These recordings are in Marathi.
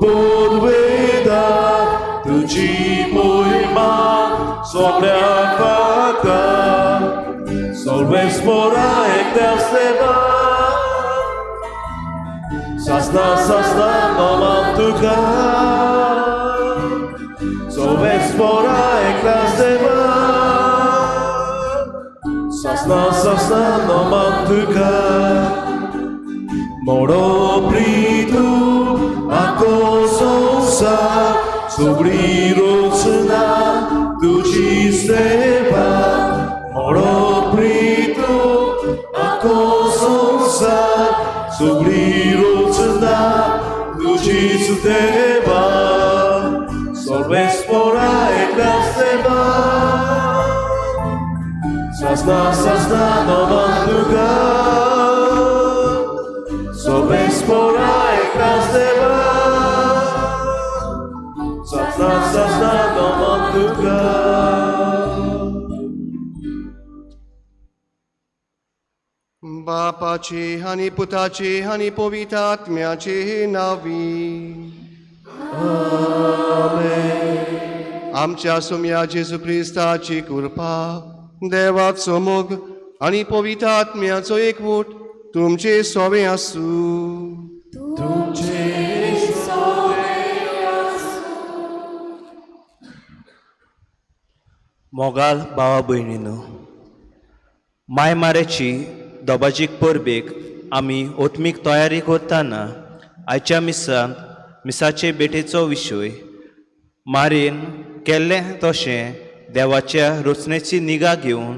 podweda, tu ci pojma, sobria fata, solve spora e testeva, sasna nomantuka, solve spora e testeva, sasna nomantuka, moro pritu. Ako sonsa sobre rocna tu ci steva moro prito ako sonsa sobre rocna tu ci steva solve spora e steva sasna nomantuka solve spora e steva Sasna nomantuka. बापाचे आणि पुताचे आणि पवित्र आत्म्याचे नावी आमच्या सुम्या जेजू ख्रिस्ताची कृपा देवाचो मोग आणि पवित्र आत्म्याचो एकवट तुमचे सोबे आसूं मोगाल भावा भयणीनो मायमारेची दोबाजीक परबेक आमी ओत्मीक तयारी करतना आयच्या मिसाचे बेटेचो विशय मारेन केल्लें तशें देवाच्या रचनेची निगा घेवन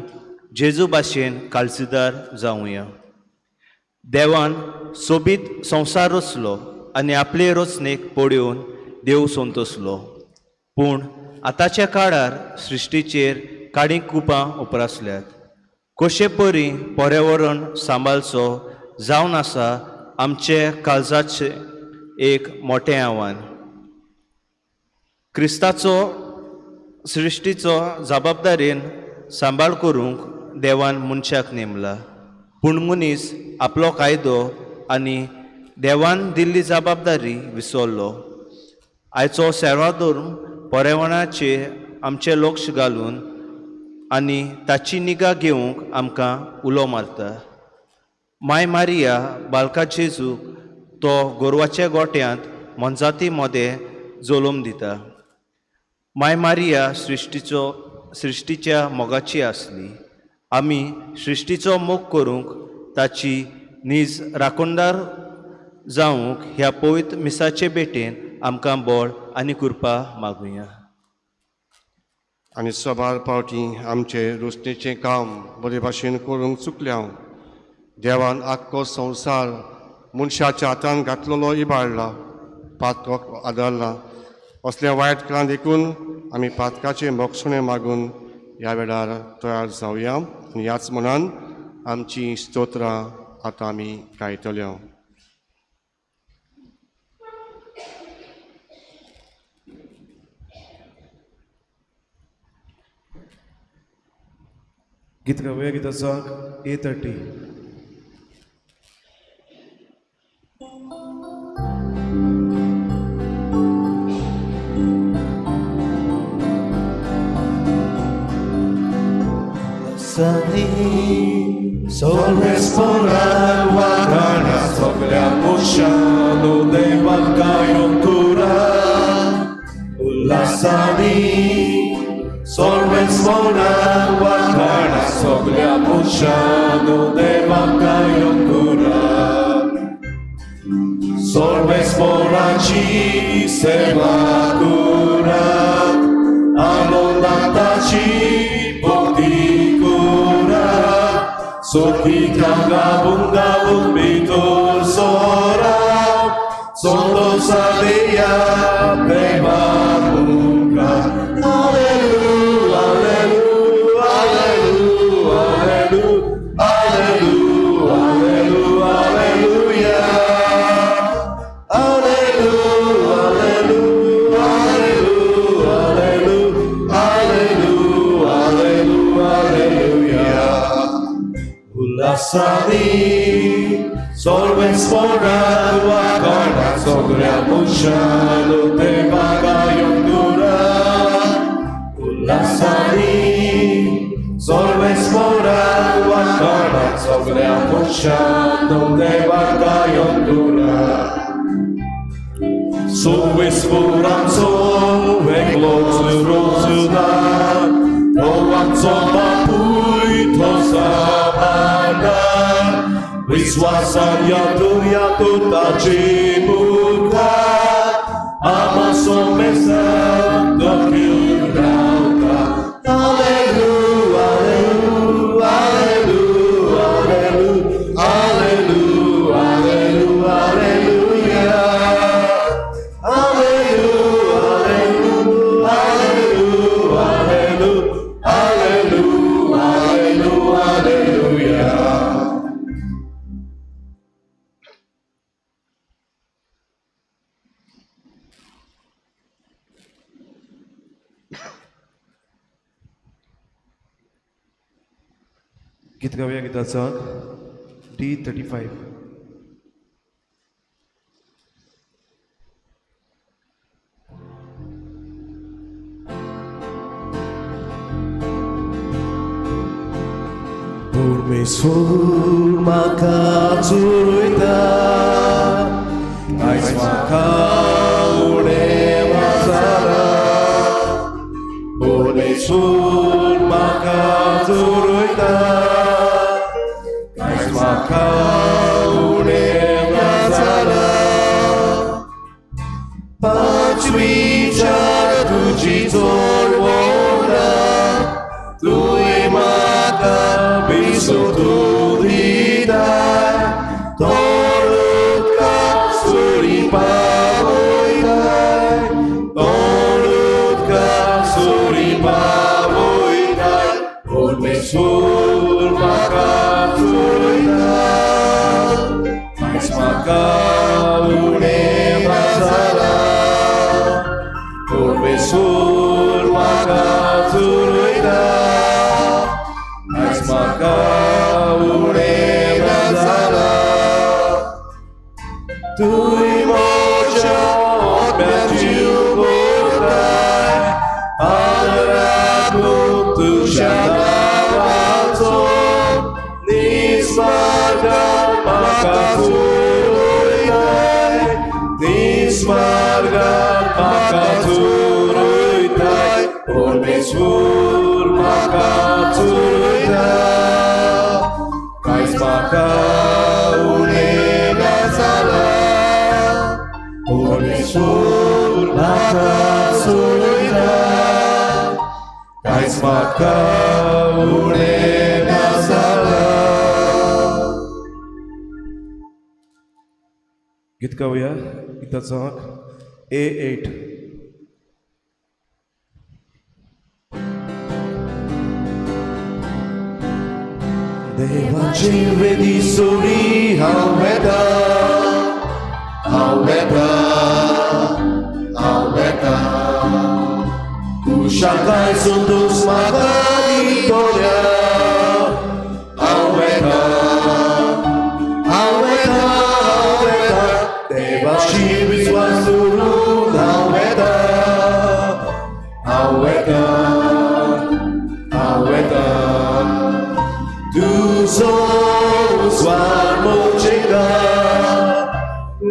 जेजू भाशेन काळजीदार जावया. देवान सोबीत संवसार रचलो आनी आपले रचनेक पळोवन देव संतोसलो. पूण आतांच्या काळार सृश्टीचेर काळीक कुपां उप्रासल्यात. कशे परी पर्यावरण सांबाळचो जावन आसा आमचे काळजाचे एक मोठें आव्हान. क्रिस्ताचो सृश्टीचो जबाबदारेन सांबाळ करूंक देवान मनशाक नेमला. पूण मनीस आपलो कायदो आनी देवान दिल्ली जबाबदारी विसरलो. आयचो सेवादोर पर्यावरणाचेर आमचें लक्ष घालून आनी ताची निगा घेवंक आमकां उलो मारता. माय मारिया बालका जेजूक तो गोरवाच्या गोट्यांत मोनजाती मोदें जल्म दिता. माय मारिया सृश्टीच्या मोगाची आसली. आमी सृश्टीचो मोग करूंक ताची नीज राखणदार जावंक ह्या पवित्र मिसाचे बेटेन आमकां बळ आनी कृपा मागुया. आनी सबार पावटी आमचे रचनेचें काम बरे भाशेन करूंक चुकल्या देवान आख्खो संवसार मनशाच्या हातान घातलेलो इबाडला पातकाक आदारला. असल्या वायट काळां देखून आमी पातकाचें मोक्षणें मागून ह्या वेळार तयार जावया आनी ह्याच मनान आमची स्तोत्रां आतां आमी गायतल्यो. गीत गावया गिताचो A30. Solve sporar guarda sobre a puxando de valcaiuntura Ulasani Solve sporar guarda sobre a puxando de valcaiuntura Solve sporar ci se cura Anondataci Sotica gabung bitul sora Soto sadia beba bunga Alleluia, alleluia, alleluia, alleluia, alleluia, alleluia Alleluia, alleluia, alleluia, alleluia, alleluia, alleluia Ulasani Solves morado agora sobre a manchado de bagayondura. Ulassari, solves morado agora sobre a manchado de bagayondura. Sua esperança é gloriosa, doança muito sabana. Viswasan yatu tajimuka, amaso mesa dokirauka. Alleluia, alleluia, alleluia, alleluia, alleluia, alleluia. गीत गाऊया गीताचा D35. Permesur maka turuita, ais maka ure mazara. Permesur maka turuita, ais maka ure mazara. Patricia tuji torvona, tui maka bisotulidai, torutka suripavoidai, torutka suripavoidai, Permesur maka turuidai, mais maka une masalah, Permesur maka turuidai, mais maka une masalah. Tui moja odmetiu bodai, adaraku tu syadavato, nismarga maka turuidai, nismarga maka turuidai, Permesur maka turuidai, kais maka une masalah, Permesur maka turuidai, kais maka une masalah. गीत गाऊया गीताचा A8. Devaci vedi soli haweta, haweta, haweta. Kushakai suntus mata victoria, haweta, haweta, haweta. Devaci viswasuru haweta, haweta, haweta. Tu somos warmocheka,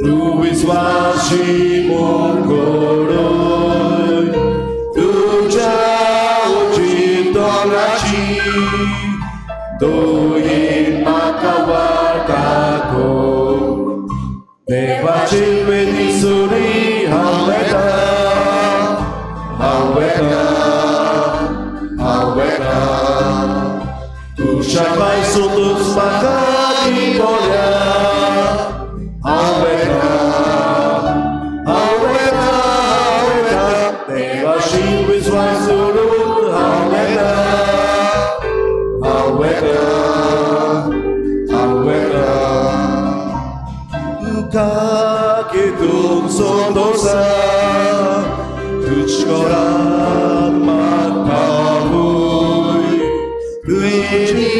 tu iswashimon koroi, tu jao jitorachi, tu yin makawartako. Devaci pedisuri haweta, haweta, haweta. Tu chamai suntus maka victoria, haweta, haweta, haweta. Devaci viswasuru haweta, haweta, haweta. Kakitung sondosa, tuchkoran makavui, tuini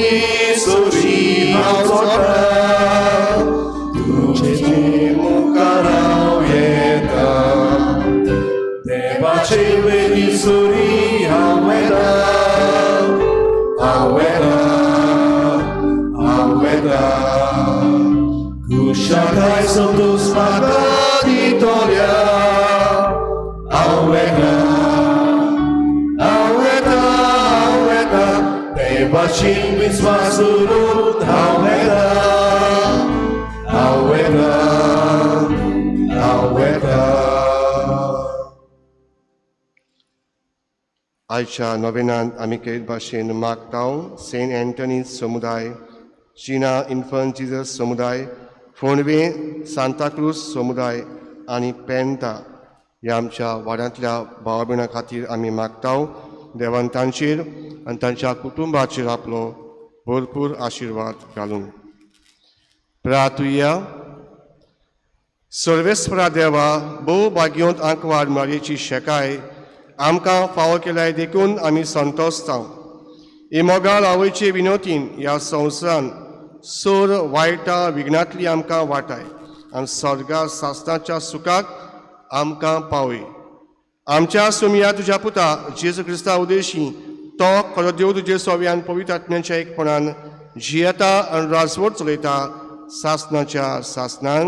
suri hausota, Santos Magdalitoria. Aueta, aueta, aueta, Debashim Bismasurut, aueta, aueta, aueta. आयच्या नोवेनांत आमी केत भाशेन मागतांव सेंट एंटनी समुदाय, शिना इन्फंट जिजस समुदाय, फोंडवे सांताक्रूज समुदाय आनी पेंता ह्या आमच्या वाड्यांतल्या भावा भयणां खातीर आमी मागतांव. देवान तांचेर आनी तांच्या कुटुंबाचेर आपलो भरपूर आशिर्वाद घालूं. प्रार्थुया. सर्वेस्परा देवा, भोव भाग्योंत आंकवार मारयेची शेकाय आमकां फावो केल्याय देखून आमी संतोसतांव. हे मोगाळ आवयचे विनोतीन ह्या संवसारान सोर वायटा विघ्नांतली आमकां वाटाय आनी स्वर्गा सासणाच्या सुखाक आमकां पावय. आमच्या सुमिया तुज्या पुता जेजू क्रिस्ता उदेशी तो खरो देव तुजे सोव्यान पवित्र आत्म्याच्या एकपणान जियेता आनी राजवट चलयता सासणाच्या सासणान.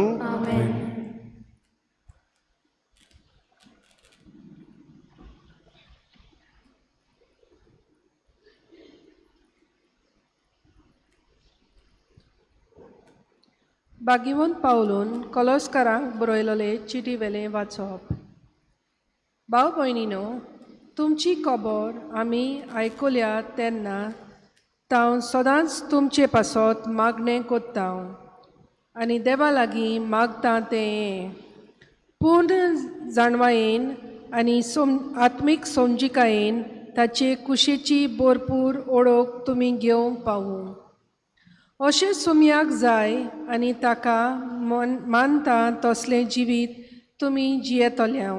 भाग्यवंत पावलून कॉलोस्कारांक बरयलोले चिटी वेले वाचप. भाव भयणीनो, तुमची खबर आमी आयकल्या तेन्ना हांव सदांच तुमचे पासत मागणें कोत्ता आनी देवा लागीं मागता तें पूर्ण जाणवायेन आनी आत्मीक समजिकायेन ताचे कुशेची भरपूर ओळख तुमी घेवंक पावूं. अशें सुमयाक जाय आनी ताका मानता तसलें जिवीत तुमी जियेतल्याव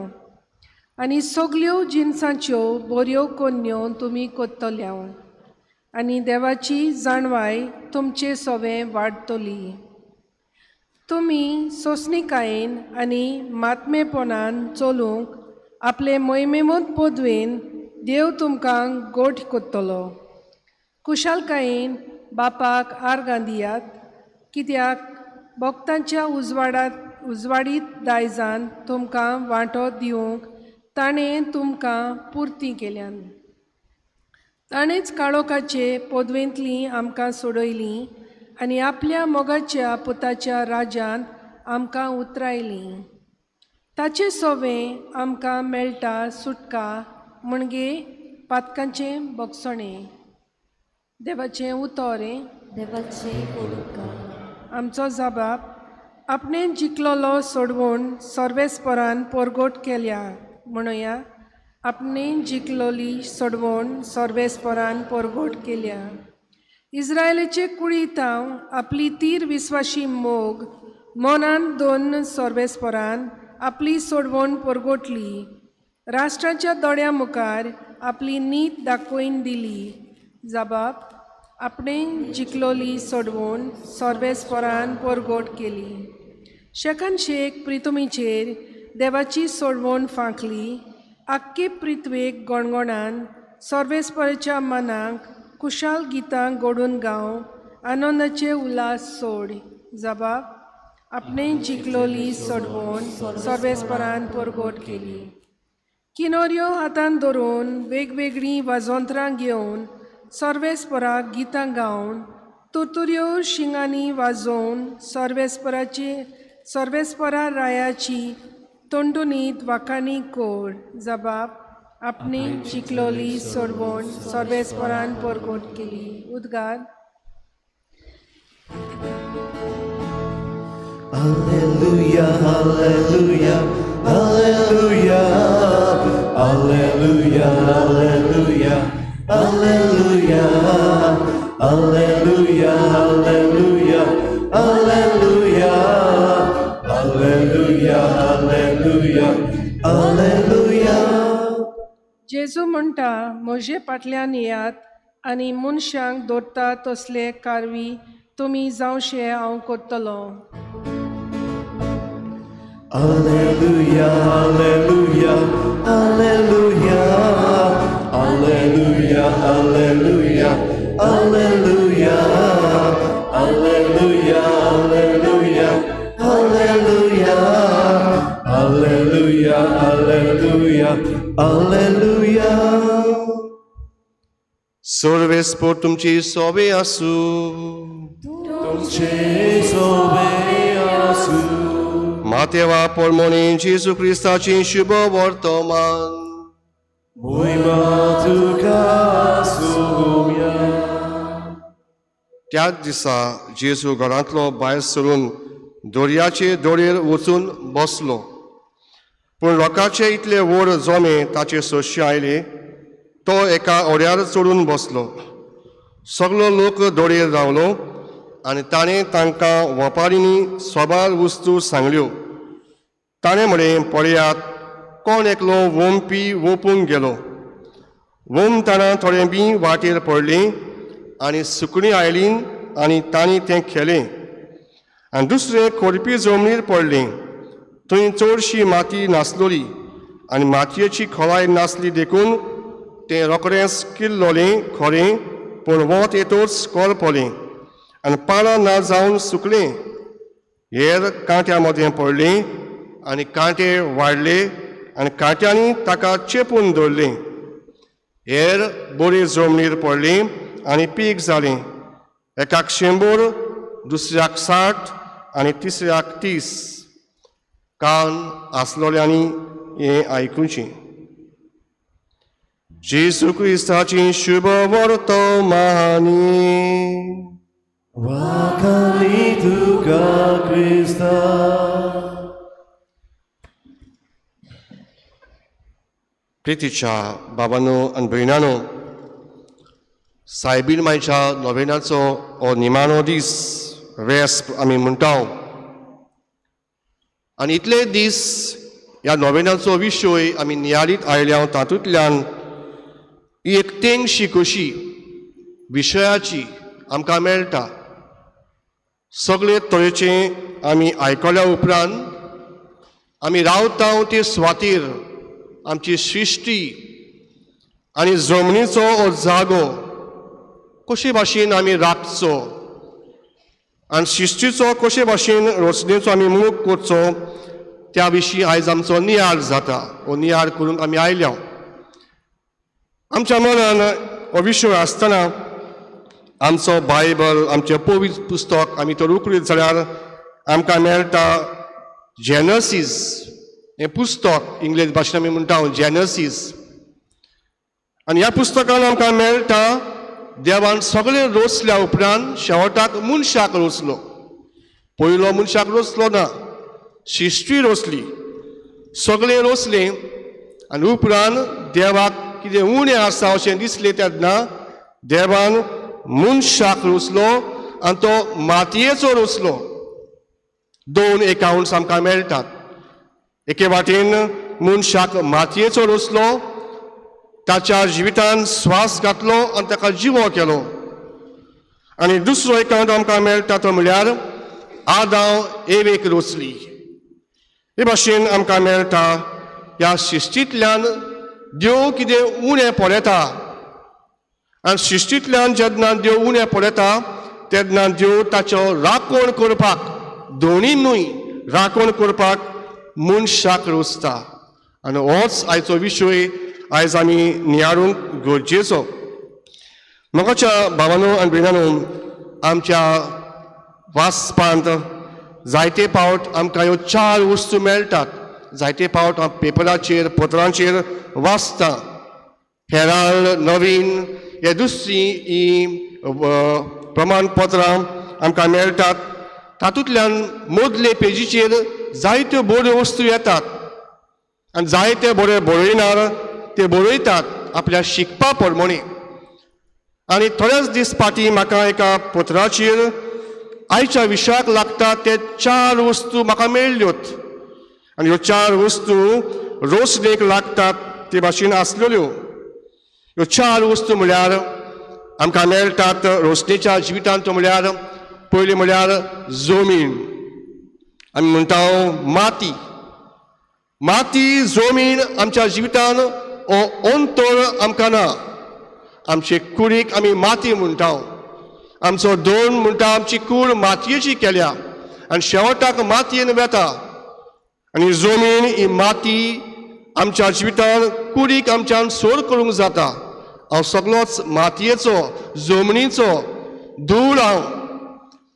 आनी सगल्यो जिन्साच्यो बऱ्यो कन्यो तुमी कोत्तल्याव आनी देवाची जाणवाय तुमचे सवें वाडटली. तुमी सोंसणीकायेन आनी मातमेपणान चलूंक आपले मोहिमेमूत पदवेन देव तुमकां गोठ कोत्तलो. कुशालकायेन बापाक आर्गां दियात, कित्याक भक्तांच्या उजवाडीत दायजान तुमकां वांटो दिवंक ताणें तुमकां पुर्ती केल्यान. ताणेंच काळोखाचे पदवेंतलीं आमकां सोडयलीं आनी आपल्या मोगाच्या पुताच्या राज्यांत आमकां उतरायलीं. ताचे सोवें आमकां मेळटा सुटका म्हणजे पातकांचें बोगसणें. देवाचें उतोरें, देवाचें उपकार. आमचो जबाब आपणें जिखलोलो सोडवून सर्वेस्परान परगोट केल्या. म्हणुया, आपणें जिखलोली सोडवून सर्वेस्परान परगोट केल्या. इस्रायेलाचे कुडीतांव आपली तीर विस्वाशी मोग मोनान दोन सर्वेस्परान आपली सोडवण परगोटली. राष्ट्राच्या दोळ्या मुखार आपली नीत दाखोवन दिली. जबाब आपणें जिखलोली सोडवून सर्वेस्परान परगोट केली. शेकन शेक प्रितुमीचेर देवाची सोडवण फांकली. आख्खे पृथ्वेक गणगणान सर्वेस्पराच्या मनाक कुशाल गितां घडून गाव आनंदाचे उल्हास सोड. जबाब आपणें जिखलोली सोडवण सर्वेस्परान परगोट केली. किनोऱ्यो हातान धरून वेगवेगळीं वाजोंत्रां घेवन सर्वेस्पराक गितां गावन तुरतुऱ्यो शिंगांनी वाजोवन सर्वेस्परा रायाची तोंडुनीत वाखाणी कोड. जबाब आपणें जिखलोली सोडवण सर्वेस्परान परगोट केली. उद्गार. Hallelujah, hallelujah, hallelujah, hallelujah, hallelujah, hallelujah, hallelujah, hallelujah, hallelujah, hallelujah, hallelujah, hallelujah. जेजू म्हणटा, म्हजे फाटल्यान येयात आनी मनशांक दोरता तसले कारवी तुमी जावशे हांव कोत्तलो. Hallelujah, hallelujah, hallelujah, hallelujah, hallelujah, hallelujah, hallelujah, hallelujah, hallelujah. Alleluia, Alleluia. सर्वेस्पोर तुमची सोबे आसू Tuमचे सोबे आसू. मातेवा पोरमोनी जेजू क्रिस्ताची शुभ वर्तमान Muima tuka sumia. त्याच दिसा जेजू घरांतलो भायर सरून दोरयाचे दोरेर वचून बसलो. पूण लोकांचे इतले व्हड जोमे ताचे सोशी आयले तो एका ओड्यार चडून बसलो. सगलो लोक दोरेर रावलो आनी ताणें तांकां वेपारींनी सोबार वस्तू सांगल्यो. ताणें म्हळें, पळयात, कोण एकलो वोंपी वोपूंक गेलो. वोमतना थोडें बी वाटेर पडलें आनी सुकणीं आयलीं आनी तांणी तें खेलें. आनी दुसरें खोरपी जमनीर पडलें. थंय चडशी माती नासलोली आनी मातयेची खोलाय नासली देखून तें रोखडेंच किल्लोलें खरें, पूण वत येतोच कोरपोलें आनी पानां ना जावन सुकलें. हेर कांट्या मदें पडलें आनी कांटे वाडले आनी कांट्यांनी ताका चेपून दवरलें. हेर बरे जमनीर पडलें आनी पीक जालें. एकाक 100, दुसऱ्याक 60 आनी तिसऱ्याक 30. कान आसलोल्यांनी हें आयकुचें. जेजू क्रिस्ताची शुभ वर्तमानी. Wakali tuka Krista. प्रितीच्या बाबांनो आनी भयणांनो, सायबीण मायच्या नोवेनाचो हो निमाणो दीस वेस्प आमी म्हणटा. आनी इतले दीस ह्या नोवेनाचो विशय आमी नियाळीत आयल्या. तातूंतल्यान ही एक तेंगशी कशी विशयाची आमकां मेळटा. सगळे तरेचे आमी आयकल्या उपरांत आमी रावता ते सुवातेर आमची सृश्टी आनी जमनीचो हो जागो कशे भाशेन आमी राखचो आनी सृश्टीचो कशे भाशेन रचनेचो आमी मोग करचो त्या विशीं आयज आमचो नियाळ जाता. हो नियाळ करूंक आमी आयल्या. आमच्या मनान हो विशय आसतना आमचो बायबल, आमचें पवित्र पुस्तक आमी तर उखलीत जाल्यार आमकां मेळटा जेनसीस. हें पुस्तक इंग्लीश भाशेन आमी म्हणटा जेनसीस. आनी ह्या पुस्तकान आमकां मेळटा देवान सगळें रचल्या उपरांत शेवटाक मनशाक रचलो. पयलो मनशाक रचलो ना, सृश्टी रचली, सगळें रचलें आनी उपरांत देवाक कितें उणें आसा अशें दिसलें तेन्ना देवान मनशाक रचलो आनी तो मातयेचो रचलो. 2 एकाउंट्स आमकां मेळटात. एके वाटेन मनशाक मातयेचो रचलो, ताच्या जिवितान स्वास घातलो आनी ताका जिवो केलो. आनी दुसरो एकाउंट आमकां मेळटा तो म्हळ्यार आदाव एवेक रचली. हे भाशेन आमकां मेळटा ह्या सृश्टींतल्यान देव कितें उणें पडयता आनी सृश्टींतल्यान जेन्ना देव उणें पडयता तेन्ना देव ताचो राखण करपाक, दोनींय राखण करपाक मनशाक रचता. आनी होच आयचो विशय आयज आमी नियाळूंक गरजेचो. म्हाकाच्या भावांनो आनी भयणांनो, आमच्या वाचपांत जायते फावट आमकां ह्यो 4 वस्तू मेळटात. जायते फावट हांव पेपराचेर, पत्रांचेर वाचता. हेराल्ड, नवीन, हे दुसरीं ही प्रमाणपत्रां आमकां मेळटात. तातूंतल्यान मदले पेजीचेर जायत्यो बऱ्यो वस्तू येतात आनी जायते बरे बरयणार ते बरयतात आपल्या शिकपा प्रमाणे. आनी थोडेच दीस फाटीं म्हाका एका पत्राचेर आयच्या विशयाक लागता ते 4 वस्तू म्हाका मेळ्ळ्योत. आनी ह्यो 4 वस्तू रोसडेक लागतात ते भाशेन आसलेल्यो. ह्यो 4 वस्तू म्हळ्यार आमकां मेळटात रोसडेच्या जिवितांत. तो म्हळ्यार पयली म्हळ्यार जमीन. आमी म्हणटा माती. माती, जमीन आमच्या जिवितान हो अंतर आमकां ना. आमचे कुडीक आमी माती म्हणटा. आमचो दोन म्हणटा आमची कूड मातयेची केल्या आनी शेवटाक मातयेन वेता. आनी जमीन ही माती आमच्या जिवितान कुडीक आमच्यान सोड करूंक जाता हांव सगळोच मातयेचो जमनीचो धूळ हांव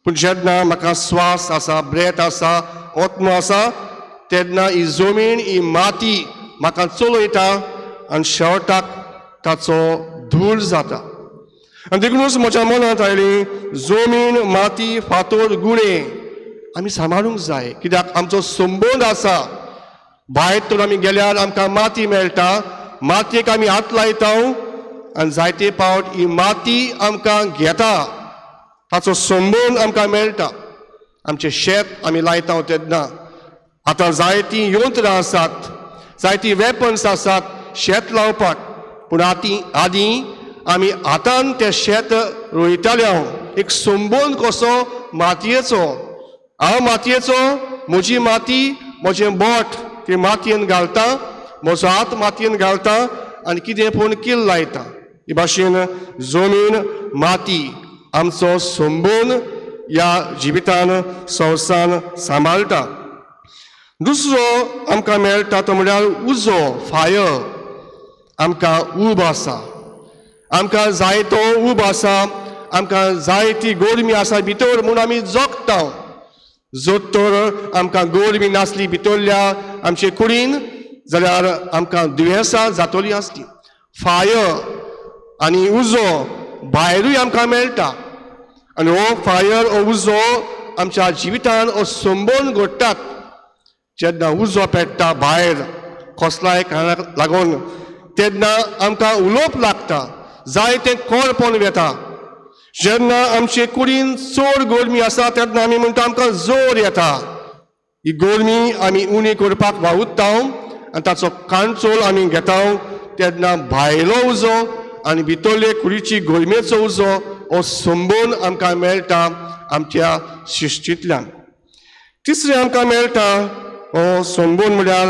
पूण जेन्ना म्हाका स्वास आसा ब्रेथ आसा ओत्म आसा तेन्ना ही जमीन ही माती म्हाका चलयता आनी शेवटाक ताचो धूळ जाता आनी देखूनच म्हज्या मनांत आयली जमीन माती फातर गुणे आमी सांबाळूंक जाय कित्याक आमचो संबंद आसा भायर तर आमी गेल्यार आमकां माती मेळटा मातयेक आमी हात लायता आनी जायते फावट ही माती आमकां घेता ताचो संबंद आमकां मेळटा आमचें शेत आमी लायता तेन्ना आतां जायतीं यंत्रां आसात जायतीं वेपन्स आसात शेत लावपाक पूण आदीं आमी हातान तें शेत रोयताले एक संबंद कसो मातयेचो हांव मातयेचो म्हजी माती म्हजें बोट ते मातयेन घालता म्हजो हात मातयेन घालता आनी कितें पूण किल लायता हे भाशेन जमीन माती आमचो संबंद ह्या जिवितान संवसार सांबाळटा दुसरो आमकां मेळटा तो म्हळ्यार उजो फायर आमकां उब आसा आमकां जाय तो उब आसा आमकां जाय ती गोरमी आसा भितर म्हूण आमी जगता जर तर आमकां गोरमी नासली भितरल्या आमचे कुडीन जाल्यार आमकां दुयेंसां जातलीं आसलीं फायर आनी उजो भायरूय आमकां मेळटा आनी हो फायर हो उजो आमच्या जिवितान हो संबंद घडटात जेन्ना उजो पेट्टा भायर कसलाय कारणाक लागून तेन्ना आमकां उलोवप लागता जाय तें कोरपण येता जेन्ना आमचे कुडीन चड गोरमी आसा तेन्ना आमी म्हणटा आमकां जोर येता ही गोरमी आमी उणी करपाक वावुरता आनी ताचो कांचोल आमी घेता तेन्ना भायलो उजो आनी भितरले कुडीची गोरमेचो उजो हो संबंद आमकां मेळटा आमच्या सृश्टींतल्यान तिसरें आमकां मेळटा हो संबंद म्हळ्यार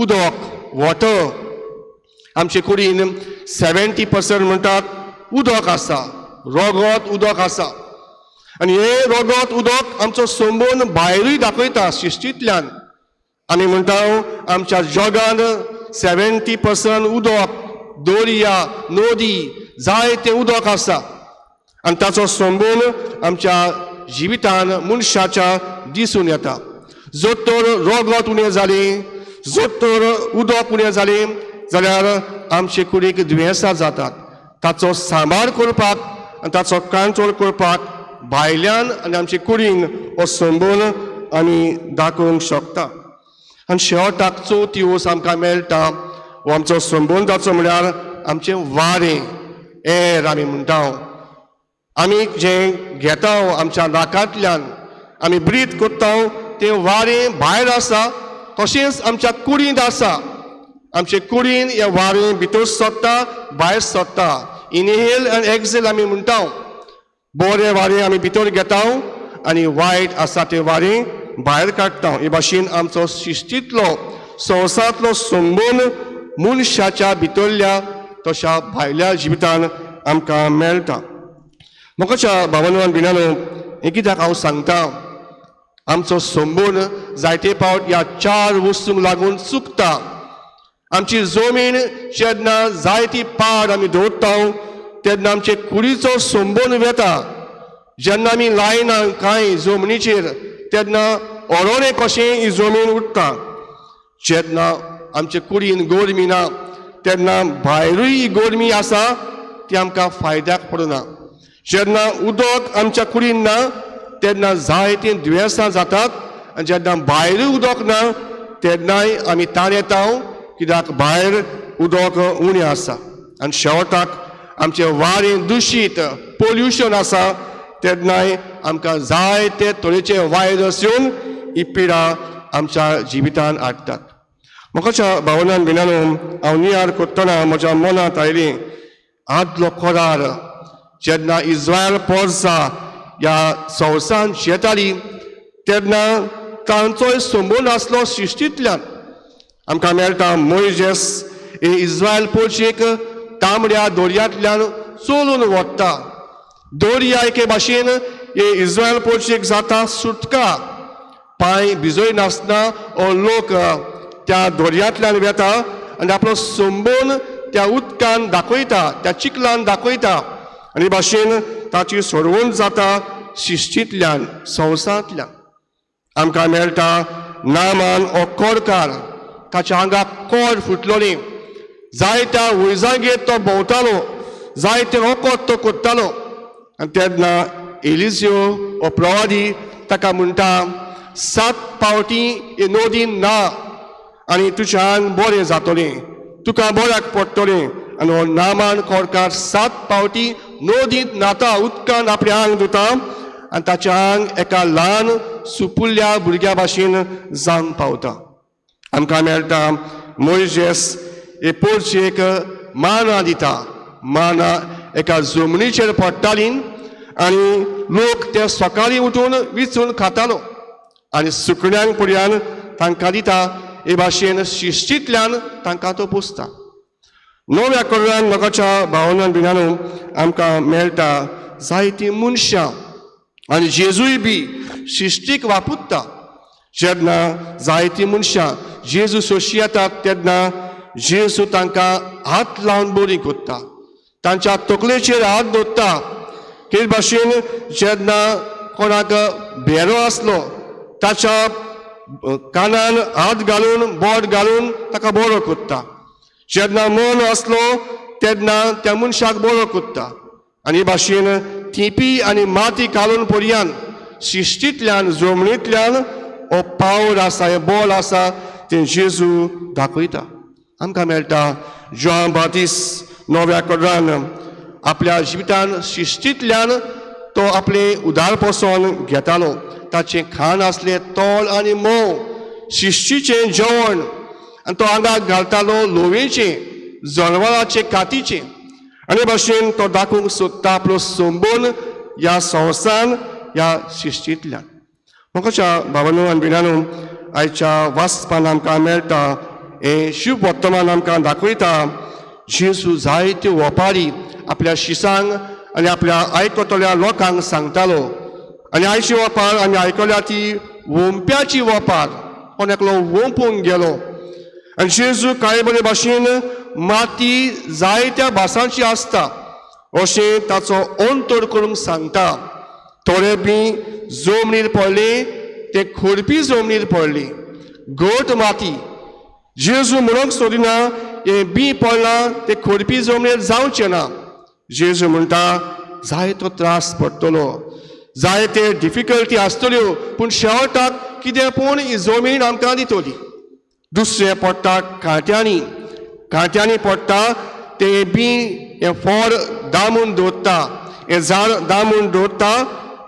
उदक वॉटर आमचे कुडीन 70% म्हणटात उदक आसा रोगत उदक आसा आनी हे रोगत उदक आमचो संबंद भायरूय दाखयता सृश्टींतल्यान आमी म्हणटा आमच्या जगान 70% उदक दर्या नदी जाय तें उदक आसा आनी ताचो संबंद आमच्या जिवितान मनशाच्या दिसून येता जर तर रोगत उणें जाली जर तर उदक उणें जालें जाल्यार आमचे कुडीक दुयेंसां जातात ताचो सांबाळ करपाक आनी ताचो कांतोळ करपाक भायल्यान आनी आमचे कुडीन हो संबंद आमी दाखोवंक शकता आनी शेवटाक चवथी वोस आमकां मेळटा हो आमचो संबंदाचो म्हळ्यार आमचें वारें एर आमी म्हणटा आमी जें घेता आमच्या नाकांतल्यान आमी ब्रीथ करता तें वारें भायर आसा तशेंच आमच्या कुडींत आसा आमचे कुडीन हें वारें भितर सरता भायर सरता इनहेल आनी एक्सेल आमी म्हणटा बरें वारें आमी भितर घेता आनी वायट आसा तें वारें भायर काडटा हे भाशेन आमचो सृश्टींतलो संवसारांतलो संबंद मनशाच्या भितरल्या तशा भायल्या जिवितान आमकां मेळटा मोगाच्या भावनान भिनानो हे कित्याक हांव सांगता आमचो संबंद जायते फावट ह्या 4 वस्तूंक लागून चुकता आमची जमीन जेन्ना जायती पाड आमी दवरता तेन्ना आमचे कुडीचो संबंद वेता जेन्ना आमी लायना कांय जमनीचेर तेन्ना अरोणें कशें ही जमीन उरता जेन्ना आमचे कुडीन गोरमी ना तेन्ना भायरूय ही गोरमी आसा ती आमकां फायद्याक पडना जेन्ना उदक आमच्या कुडीन ना तेन्ना जायतीं दुयेंसां जातात आनी जेन्ना भायरूय उदक ना तेन्नाय आमी ताण येता कित्याक भायर उदक उणें आसा आनी शेवटाक आमचें वारें दुशीत पोल्युशन आसा तेन्नाय आमकां जायते तरेचे वायरस येवन ही पिडा आमच्या जिवितान हाडटात मोगाच्या भावनान भिनानो हांव नियाळ करतना म्हज्या मनांत आयली आदलो करार जेन्ना इस्रायल पोरसां ह्या संवसारांत येतालीं तेन्ना तांचोय संबंद आसलो सृश्टींतल्यान आमकां मेळटा मोइजेस हे इस्रायल पोरशेक तांबड्या दर्यांतल्यान चलून वता दर्या एके भाशेन हे इस्रायल पोरशेक जाता सुटका पांय भिजय नासतना हो लोक त्या दर्यांतल्यान वेता आनी आपलो संबोन त्या उदकान दाखयता, त्या चिखलान दाखयता, आनी भाशेन ताची सोडवण जाता शिश्तींतल्यान, संवसारांतल्यान. आमकां मेळटा नामान हो कोडकार, ताच्या आंगाक कोड फुटलोली, जायत्या वैजागेर तो भोंवतालो, जायते वखद तो कोत्तालो. आनी तेन्ना एलिजियो हो प्रवादी ताका म्हणटा 7 पावटी हे नदीन ना आनी तुजें आंग बरें जातलें, तुका बऱ्याक पडटलें. आनी हो नामान कोडकार 7 पावटी नदींत न्हाता, उदकान आपलें आंग धुता आनी ताचें आंग एका ल्हान सुपुल्ल्या भुरग्या भाशेन जावन पावता. आमकां मेळटा मोइजेस हे पोरचेक माना दिता, माना एका जमनीचेर पडटाली आनी लोक ते सकाळीं उठून विचून खातालो आनी सुकण्यांक पर्यान तांकां दिता. हे भाशेन शिश्तींतल्यान तांकां तो पोसता. नव्या करारान लोकांच्या भावनान भिनानू आमकां मेळटा जायतीं मनशां आनी जेजूय बी शिश्तीक वापुरता. जेन्ना जायतीं मनशां जेजू सोशी येतात तेन्ना जेजू तांकां हात लावन बरी कोत्ता, तांच्या तकलेचेर हात दवरता. हे भाशेन जेन्ना कोणाक भेरो आसलो ताच्या कानान हात घालून बोट घालून ताका बरो कोत्ता. जेन्ना मन आसलो तेन्ना त्या मनशाक बरो कोत्ता. आनी भाशेन थिपी आनी माती घालून पर्यान शिश्तींतल्यान, जमनींतल्यान हो पावर आसा, हे बोल आसा तें जेजू दाखयता. आमकां मेळटा जॉन बातिस्ट नव्या करारान आपल्या जिवितान शिश्तींतल्यान तो आपलें उदार पसोन घेतालो. ताचें खाण आसलें तोळ आनी मोव, शिश्तीचें जेवण, आनी तो आंगाक घालतालो लोवेचें, जनवराचें कातीचें. आनी भाशेन तो दाखोवंक सोदता आपलो संबोन ह्या संवसारान, ह्या शिश्तींतल्यान. म्हाकाच्या भावांनो आनी भिनानू आयच्या वाचपान आमकां मेळटा हें शुभ वर्तमान आमकां दाखयता जेजू जायत्यो ओपारी आपल्या शिसांक आनी आपल्या आयकतल्या लोकांक सांगतालो. आनी आयची ओपार आमी आयकल्या ती वोंप्याची ओपार, कोण एकलो वोंपूंक गेलो. आनी जेजू कांय बरे भाशेन माती जायत्या भासांची आसता अशें ताचो अंतर करूंक सांगता. थोडे बी जमनीर पडले, ते खोडपी जमनीर पडले, घट माती. जेजू म्हणूंक सोदिना हे बी पडलां ते खोडपी जमनीर जावचें ना. जेजू म्हणटा जायतो त्रास पडटलो, जायते डिफिकल्टी आसतल्यो, पूण शेवटाक कितें पूण ही जमीन आमकां दितली. दुसरें पडटा कांट्यांनी, कांट्यांनी पडटा ते बी हें फळ दामून दवरता, हें झाड दामून दवरता,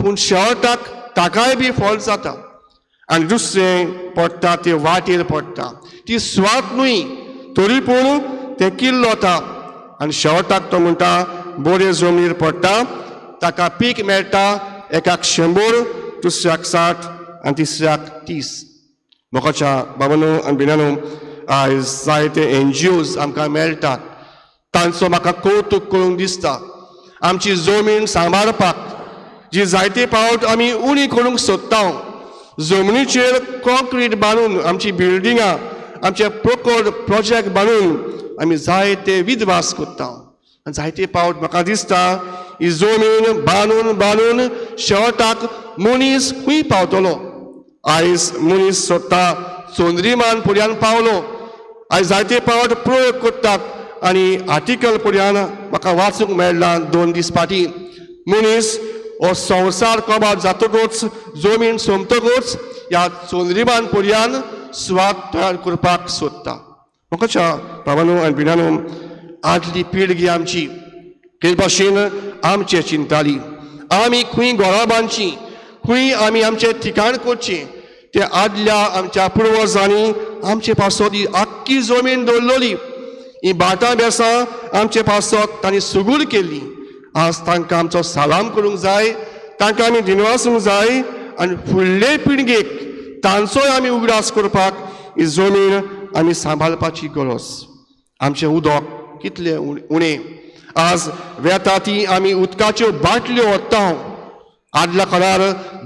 पूण शेवटाक ताकाय बी फळ जाता. आनी दुसरें पडटा ते वाटेर पडटा, ती स्वात न्हय तरी पूण तें किल्लोता. आनी शेवटाक तो म्हणटा बरे जमनीर पडटा, ताका पीक मेळटा, एकाक 100, दुसऱ्याक 60 आनी तिसऱ्याक 30. मोगाच्या बाबांनो आनी भिनांनो आयज जायते NGOs आमकां मेळटात, तांचो म्हाका कौतुक करूंक दिसता. आमची जमीन सांबाळपाक जी जायते पावट आमी उणी करूंक सोदता, जमनीचेर कॉंक्रीट बांदून आमची बिल्डिंगां, आमचे प्रकल्प प्रोजेक्ट बांदून आमी जायते विध्वास करता. आनी जायते पावट म्हाका दिसता ही जमीन बांदून बांदून शेवटाक मनीस खूंय पावतलो. आयज मनीस सोदता चोंद्रीमान पर्यान पावलो. आयज जायते पावट प्रयोग करतात आनी आर्टिकल पर्यान म्हाका वाचूंक मेळ्ळां 2 दीस फाटीं. मनीस हो संवसार कबाब जातकूच, जमीन सोंपतकूच ह्या चोंद्रीमान पर्यान स्वाद तयार करपाक सोदता. म्हाकाच्या भावांनो आनी भिनांनो आदली पिळगी आमची हे भाशेन आमचे चिंताली. आमी खंय घरां बांदची, खंय आमी आमचें ठिकाण करचें, ते आदल्या आमच्या पुर्वजांनी आमचे पासत ही आख्खी जमीन दवरलेली. ही भाटां बेसां आमचे पासत तांणी सुगूड केल्ली. आज तांकां आमचो सालाम करूंक जाय, तांकां आमी दिनवासूंक जाय आनी फुडले पिळगेक तांचोय आमी उगडास करपाक ही जमीन आमी सांबाळपाची गरज. आमचें उदक कितलें उणें. आज वेता ती आमी उदकाच्यो बाटल्यो व्हरता. आदल्या काळार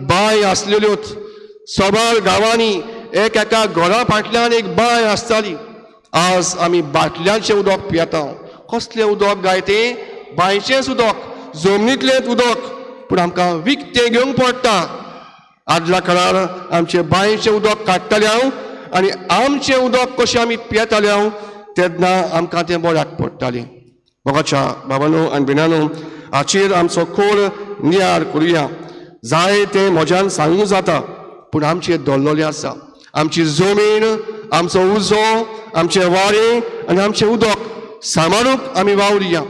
बांय आसलेल्योच, सबार गांवांनी एक एका घरा फाटल्यान एक बांय आसताली. आज आमी बाटल्यांचें उदक पियेता कसलें उदक गाय तें बांयचेंच उदक जमनींतलेंच उदक पूण आमकां विकतें घेवंक पडटा आदल्या काळार आमचें बांयचें उदक काडटाले हांव आनी आमचें उदक कशें आमी पियेताले हांव तेन्ना आमकां तें बऱ्याक पडटालें मोगाच्या बाबांनो आनी भिनांनो हाचेर आमचो खोल नियाळ करुया जाय तें म्हज्यान सांगूं जाता पूण आमचें दल्लोलें आसा आमची जमीन आमचो उजो आमचें वारें आनी आमचें उदक सांबाळूंक आमी वावुरया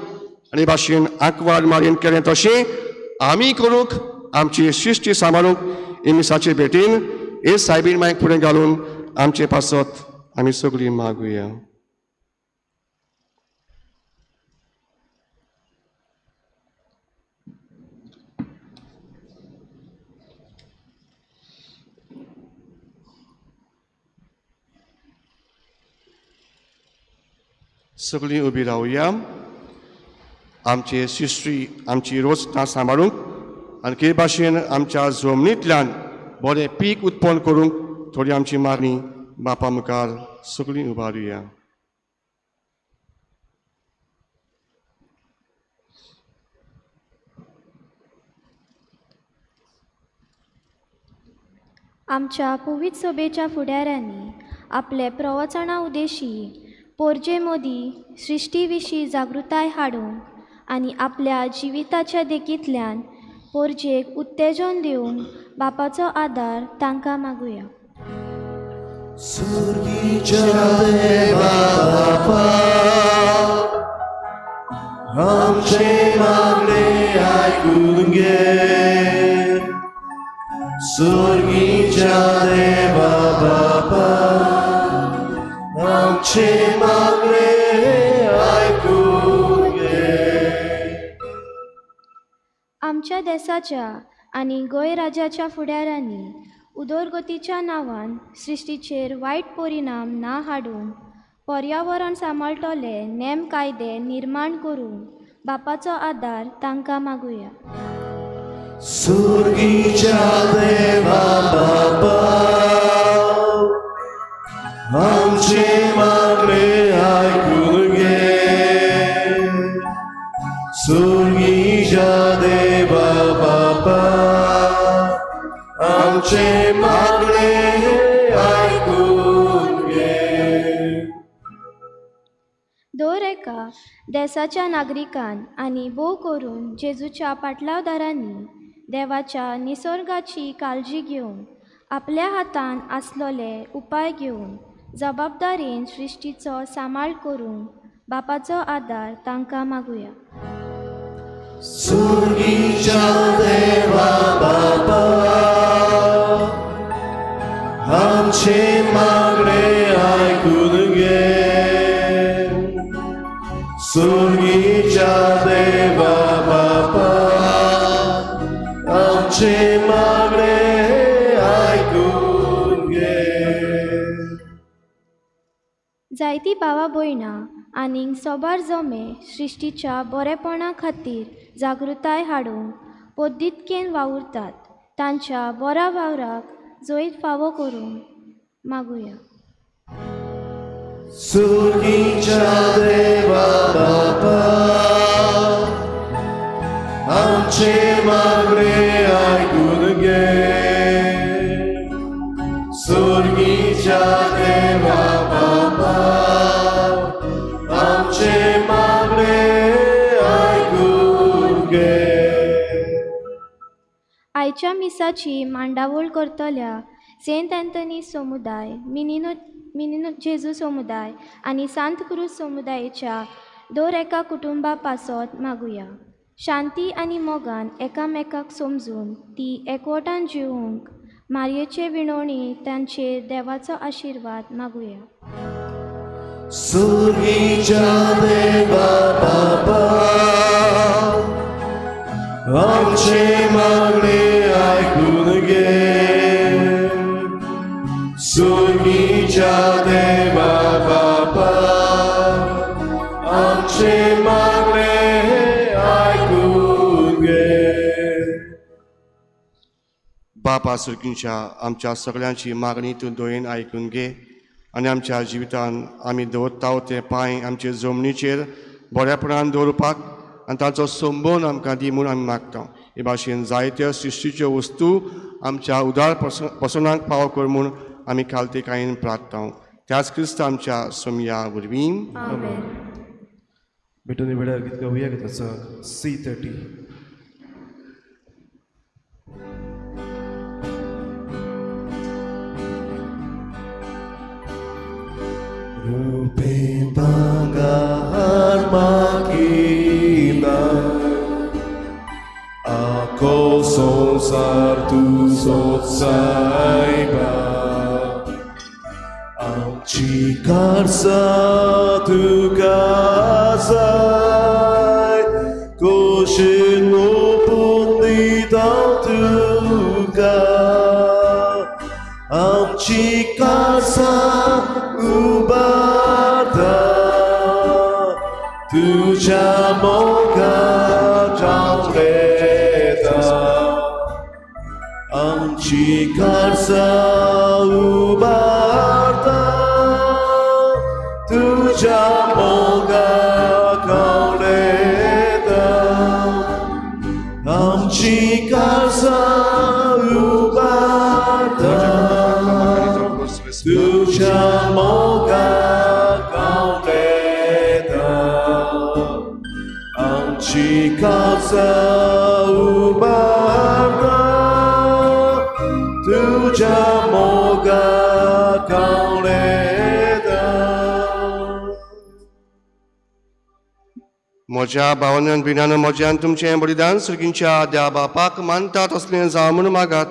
आनी भाशेन आंकवार मारयेन केलें तशें आमी करूंक आमची सृश्टी सांबाळूंक इमिसाचे भेटेन हे सायबीण मायक फुडें घालून आमचे पासत आमी सगळीं मागुया सगळीं उबी रावया आमचे सृश्टी आमची रोजतां सांबाळूंक आनी के भाशेन आमच्या जमनींतल्यान बरें पीक उत्पन्न करूंक थोडी आमची मागणी बापा मुखार सगळीं उबारुया आमच्या पवित्र सभेच्या फुडाऱ्यांनी आपले प्रवचना उद्देशी पोरजे मोदी सृश्टी विशीं जागृताय हाडूंक आनी आपल्या जिविताच्या देखींतल्यान पोरजेक उत्तेजन दिवंक बापाचो आदार तांकां मागुया सुर्गीच्या देवा बापा आमचे मागणे आयकून घे सुर्गीच्या देवा बापा आमचे मागणे आयकून घे आमच्या देशाच्या आनी गोंय राज्याच्या फुडाऱ्यांनी उदरगतीच्या नांवान सृश्टीचेर वायट परिणाम ना हाडून पर्यावरण सांबाळटले नेम कायदे निर्माण करून बापाचो आदार तांकां मागुया सुर्गीच्या देवा बापा आमचे मागणे आयकून घे सुर्गीच्या देवा बापा आमचे मागणे आयकून घे दर एका देशाच्या नागरिकान आनी भोव करून जेजूच्या पाटलावदारांनी देवाच्या निसर्गाची काळजी घेवन आपल्या हातान आसलोले उपाय घेवन जबाबदारेन सृश्टीचो सांबाळ करून बापाचो आदार तांकां मागुया सुर्गीच्या देवा बापा आमचे मागणे आयकून घे सुर्गीच्या देवा बापा आमचे मागणे आयकून घे जायतीं भावां भयणां आनीक सोबार जमे सृश्टीच्या बरेपणा खातीर जागृताय हाडूंक पद्दतकेन वावुरतात तांच्या बऱ्या वावराक जैत फावो करूंक मागुया सुर्गीच्या देवा बापा आमचे मागणे आयकून घे सुर्गीच्या देवा बापा आमचे मागणे आयकून घे आयच्या मिसाची मांडावळ करतल्या सेंट अँथनी समुदाय मिनिनो जेजू समुदाय आनी सांत क्रूज समुदायाच्या दर एका कुटुंबा पासत मागुया शांती आनी मोगान एकामेकाक समजून ती एकवटान जिवंक मारयेचे विणवणी तांचेर देवाचो आशिर्वाद मागुया सुर्गीच्या देवा बापा आमचे मागणे आयकून घे सुर्गीच्या देवा बापा आमचे मागणे आयकून घे बापा सुर्गीच्या आमच्या सगळ्यांची मागणी तूं दोयेन आयकून घे आनी आमच्या जिवितान आमी दवरता ते पांय आमचे जमनीचेर बऱ्यापणान दवरपाक आनी ताचो संबोन आमकां दी म्हूण आमी मागता. हे भाशेन जायत्यो सृश्टीच्यो वस्तू आमच्या उदार पसोनाक फावो कर म्हूण आमी खालते कायेन प्रार्थना. त्याच क्रिस्त आमच्या सोमया वरवीं भेटून वेळार गीत गावया गिताचो C30. Rupe bangar makina, ako sonsar tu sotsaiba, ang cikar satu kasai, koshin mo pun ditang tuka, ang cikar sa ubada, tuja moga jamreta, ang cikar sa ubada, tuja moga jamreta, ang cikar sa ubada, tuja moga jamreta, ang cikar sa ubada, tuja moga jamreta. म्हज्या भावांनी भिनान म्हज्यान तुमचें बलिदान सुरगींच्या देवा बापाक मानतात असलें जावं म्हूण मागात.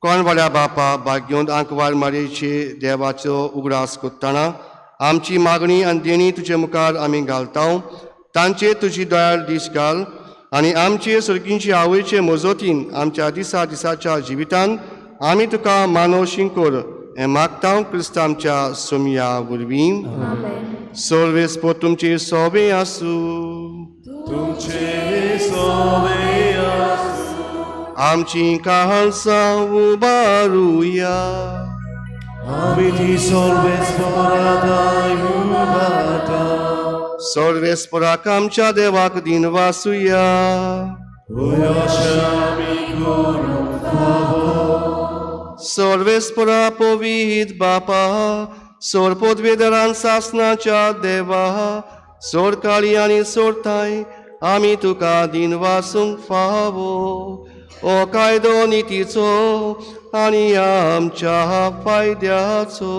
कोण बऱ्या बापा भाग्योंत आंकवार मारयेचे देवाचो उगडास करतना आमची मागणी आनी देणी तुजे मुखार आमी घालता. तांचेर तुजी दयाळ दीस घाल आनी आमचे सुरगींचे आवयचे मजतीन आमच्या दिसाच्या जिवितान आमी तुका मानव शिंकोर हें मागता क्रिस्त आमच्या सोमया वरवीं. सर्वेस्पो तुमचे सोबे आसूं, तुमचे सोबे आसूं, आमची काळसां उबारुया. आमी ती सर्वेस्पराताय उबारता, सर्वेस्पराक आमच्या देवाक दिन वासुया. आमी करूंक फावो, सर्वेस्परा पवित बापा, सोर पदवेदारान सासनाच्या देवा, सोर काळी आनी सोरताय आमी तुका दिन वासूंक फावो. ओ कायदो नितीचो आनी आमच्या फायद्याचो.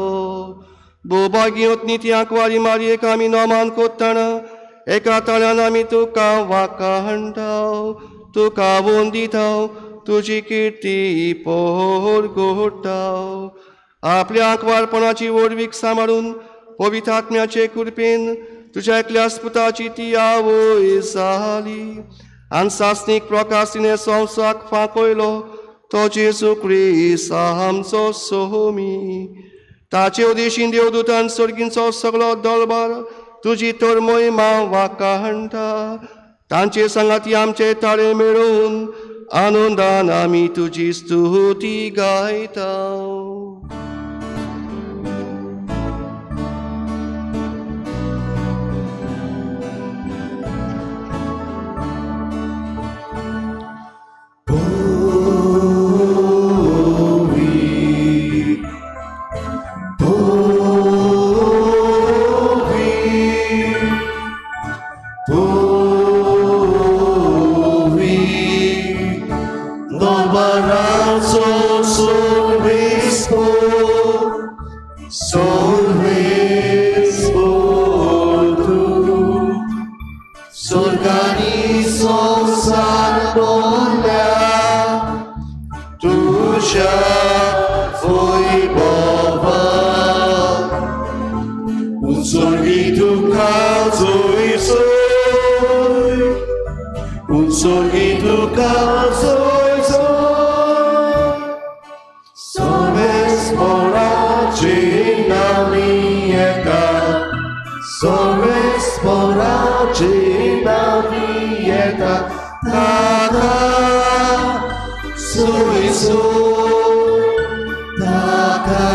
भोवभाग्योत निती आंकवारी मारयेक आमी नोमान कोत्ताना एका तळ्यान आमी तुका वाखाणटाव, तुका वंदिताव, तुजी किर्ती पोर घोटाव. आपल्या आंकवारपणाची वडवीक सांबाळून पवित्र आत्म्याचे कृपेन तुज्या एकल्या स्पुताची ती आवय जाली आनी सासणीक प्रकाश तिणें संवसाक फांकयलो तो जेजू क्रिस्त आमचो सोमी. ताचे उदेशीन देवदूतान सर्गींचो सगळो दळबार तुजी तर मोहिमा वाखाणटा. तांचे सांगाती आमचे ताळे मेळून आनंदान आमी तुजी स्तुती गायता. Sorgani संसार बोल्या तुझ्या वैभवा उचलगी तुका जोय सोय उचलगी तुका जोय सोय सोमेस्पराची नामी एका सोमेस्पराची नामी एका Taka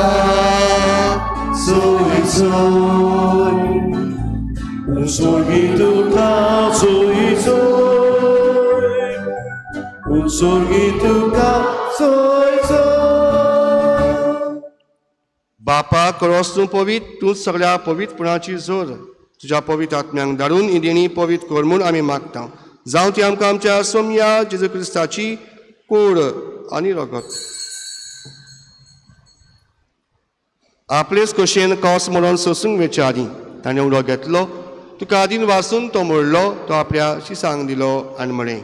soy soy. Un solito ka soy soy. Un solito ka soy soy. बापा खरोच तूं पवित्र तूं सगळ्या पवित्रपणाची जोर तुज्या पवित्र आत्म्यांक धाडून ही देणी पवित्र कर म्हूण आमी मागता जावं ती आमकां आमच्या सोम्या जेजू क्रिस्ताची कूड आनी रगत आपलेच खोशेन कौस म्हणून सोसूंक विचारी ताणें उडो घेतलो तुका आदीन वाचून तो मोडलो तो आपल्या शिसांक दिलो आनी म्हळें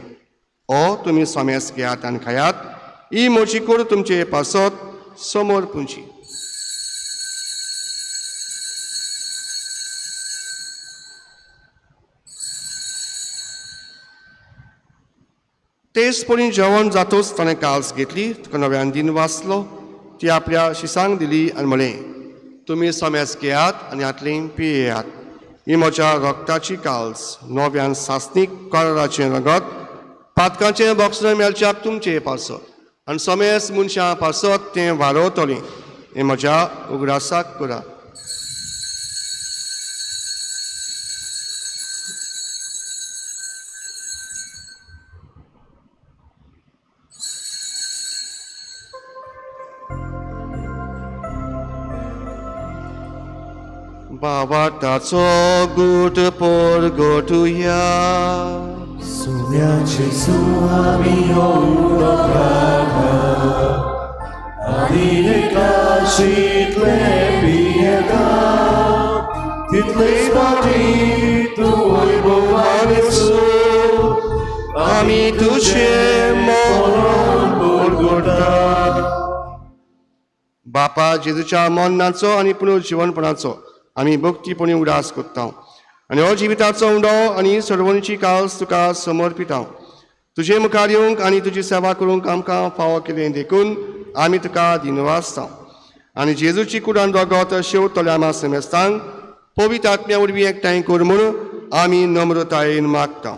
ओ तुमी सोमेस घेयात आनी खायात ही म्हजी कूड तुमचे पासत समोर पुंची तेच परी जेवण जातोच ताणें काल्स घेतली तुका नव्यान दिन वाचलो ती आपल्या शिसांक दिली आनी म्हळें तुमी सोमेस घेयात आनी हातलीं पियेयात ही म्हज्या रगताची काल्स नव्यान सासणीक कराराचें रगत पातकाचें बॉक्सर मेलच्याक तुमचे पासत आनी सोमेस मनशां पासत तें वाडोवतलें हें म्हज्या उगडासाक करा बाबाटाचो गूट पोर गोटुया Sumiacie słami ołowraga, Adine kaszit lepiega, Title spati Twój błogosław, आमी तुझे मरण Golgota. बापा जेजूच्या मरणाचो आनी पुनर्जीवनपणाचो आमी भक्तीपणी उडास करता आनी हो जिविताचो उंडो आनी सर्वणीची काल्स तुका समर्पिता तुजे मुखार येवंक आनी तुजी सेवा करूंक आमकां फावो केलें देखून आमी तुका दिनवासता आनी जेजूची कुडान रगत शेवतल्या आमा सेमेस्तांक पवित्र आत्म्या वरवीं एकठांय कर म्हूण आमी नम्रतायेन मागता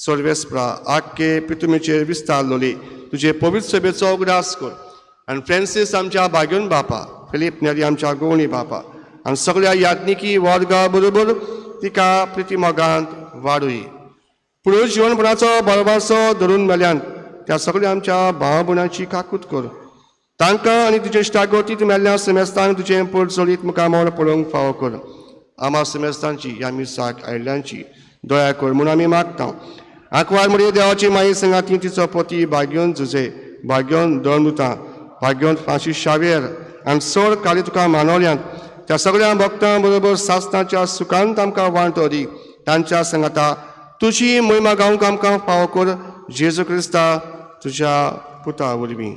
सर्वेस्परा आख्खे पृथ्वीचेर विस्तारलोली तुजे पवित्र सभेचो उगडास कर आनी फ्रांसीस आमच्या बागेवन बापा फिलीप नेरी आमच्या गोवणी बापा आनी सगळ्या याज्ञिकी वर्गा बरोबर तिका प्रितीमोगांत वाडूय पुनर्जीवनपणाचो बळबासो धरून मेल्यान त्या सगळ्या आमच्या भाव भयणांची काकूट कर तांकां आनी तुजे इश्टागोतीत मेल्ल्या सेमेस्तांक तुजें पोट चलीत मुखामोर पळोवंक फावो कर आमा सेमेस्तांची ह्या मिसाक आयिल्ल्यांची दया कर म्हूण आमी मागता आंकवार मरे देवाची माई संगाती तिचो पती भाग्योन झुजे भाग्योन दोनदुतां भाग्योन फ्रांसीस शावेर आनी चड काली तुका मानवल्यांत त्या सगळ्या भक्तां बरोबर सासणाच्या सुखांत आमकां वांटो दी तांच्या संगता तुजी महिमा गावंक आमकां फावो कर जेजू क्रिस्ता तुज्या पुता वरवीं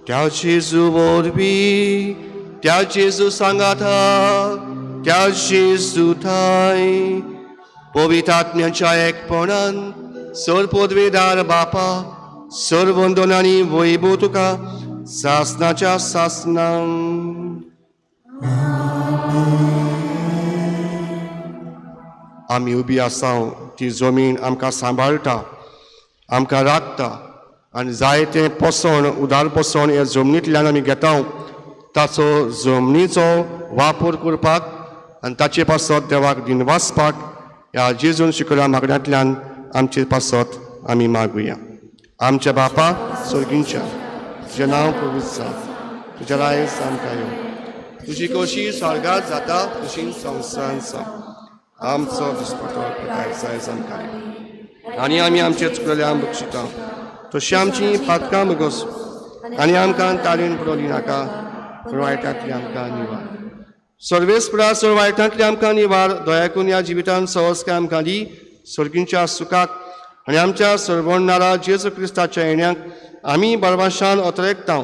त्या जेजू वरवीं त्या जेजू सांगाता त्या जेजू थंय पवित्र आत्म्याच्या एकपणान सर पदवेदार बापा सर्व वंदनांनी वैभव तुका सासनाच्या सासनांक आमी उबी आसाव ती जमीन आमकां सांबाळटा आमकां राखता आनी जायतें पोसण उदार पोसण हे जमनींतल्यान आमी घेता ताचो जमनीचो वापर करपाक आनी ताचे पासत देवाक दिनवासपाक ह्या जेजून शिकयल्या मागण्यांतल्यान आमचे पासत आमी मागुया आमच्या बापा सर्गींच्या तुजें नांव पवित्र जा तुजें रायज आमकां येवं तुजी खोशी स्वर्गांत जाता तशी संवसारांत जा आमचो दिसपटो आयज आमकां आनी आमी आमचे चुकलेल्यांक बक्षिता तशी आमची पातकां बगोस आनी आमकां तारीन पडोवंक नाका पूण वायटांतली आमकां निवार सर्वेस्परा सर वायटांतली आमकां निवार दया करून ह्या जिवितांत सहजकाय आमकां दी सर्गींच्या सुखाक आनी आमच्या सर्वणारा जेजू क्रिस्ताच्या येण्याक आमी बरवाशान अतरेकता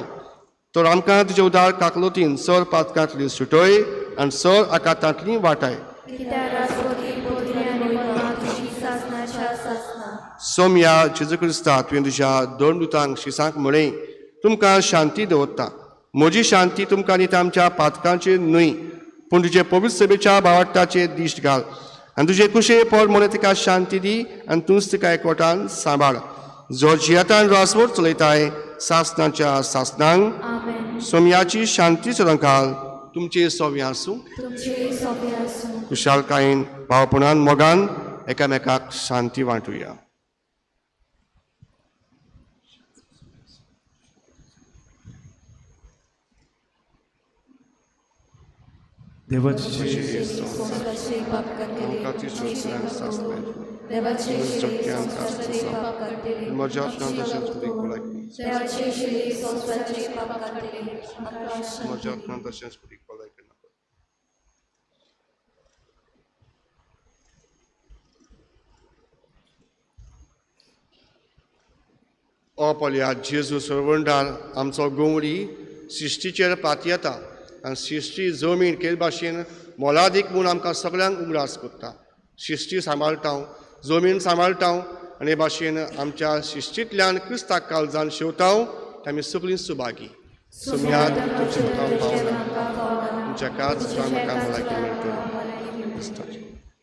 तर आमकां तुजे उदार काकलोतीन सर पातकांतली सुटय आनी सर आकांतांतली वाटाय सोम्या जेजू क्रिस्ता तुवें तुज्या दोन दुतांक शिसांक म्हळें तुमकां शांती दवरता म्हजी शांती तुमकां दिता आमच्या पातकांचेर न्हय पूण तुजे पवित्र सभेच्या भावार्थाचेर दिश्ट घाल आनी तुजे कुशे पर म्हणून तिका शांती दी आनी तूंच तिका एकवटान सांबाळ जॉर्जियातान रासवट चलयताय सासणाच्या सासणांक आमेन. सोम्याची शांती सदांकाल तुमचे सोवी आसूं. तुमचे सोबे आसूं. खुशालकायेन भावपणान मोगान एकामेकाक शांती वांटुया. देवाचे संस्काराचे पाप करतेले. लोकांची सोयऱ्यान सासणे देवाचे सत्यान संस्काराचे पाप करतेले. म्हज्या आत्म्यान तशेंच पुरीक भलायकी देवाचे संस्काराचे पाप करतेले. म्हज्या आत्म्यान तशेंच पुरीक भलायकी नाका. ओपोल्या जेजू सरवंडार आमचो गवळी सृश्टीचेर पात येता आनी सृश्टी जमीन केले भाशेन मोलादीक म्हूण आमकां सगळ्यांक उगडास करता. सृश्टी सांबाळटा जमीन सांबाळटा आनी हे भाशेन आमच्या सृश्टींतल्यान क्रिस्ताक काळजान शेवता आमी सगळीं सुभागी. सुम्यात तुमचे मुखार पावला तुमच्या काळज म्हाका भलायकी मेळटली.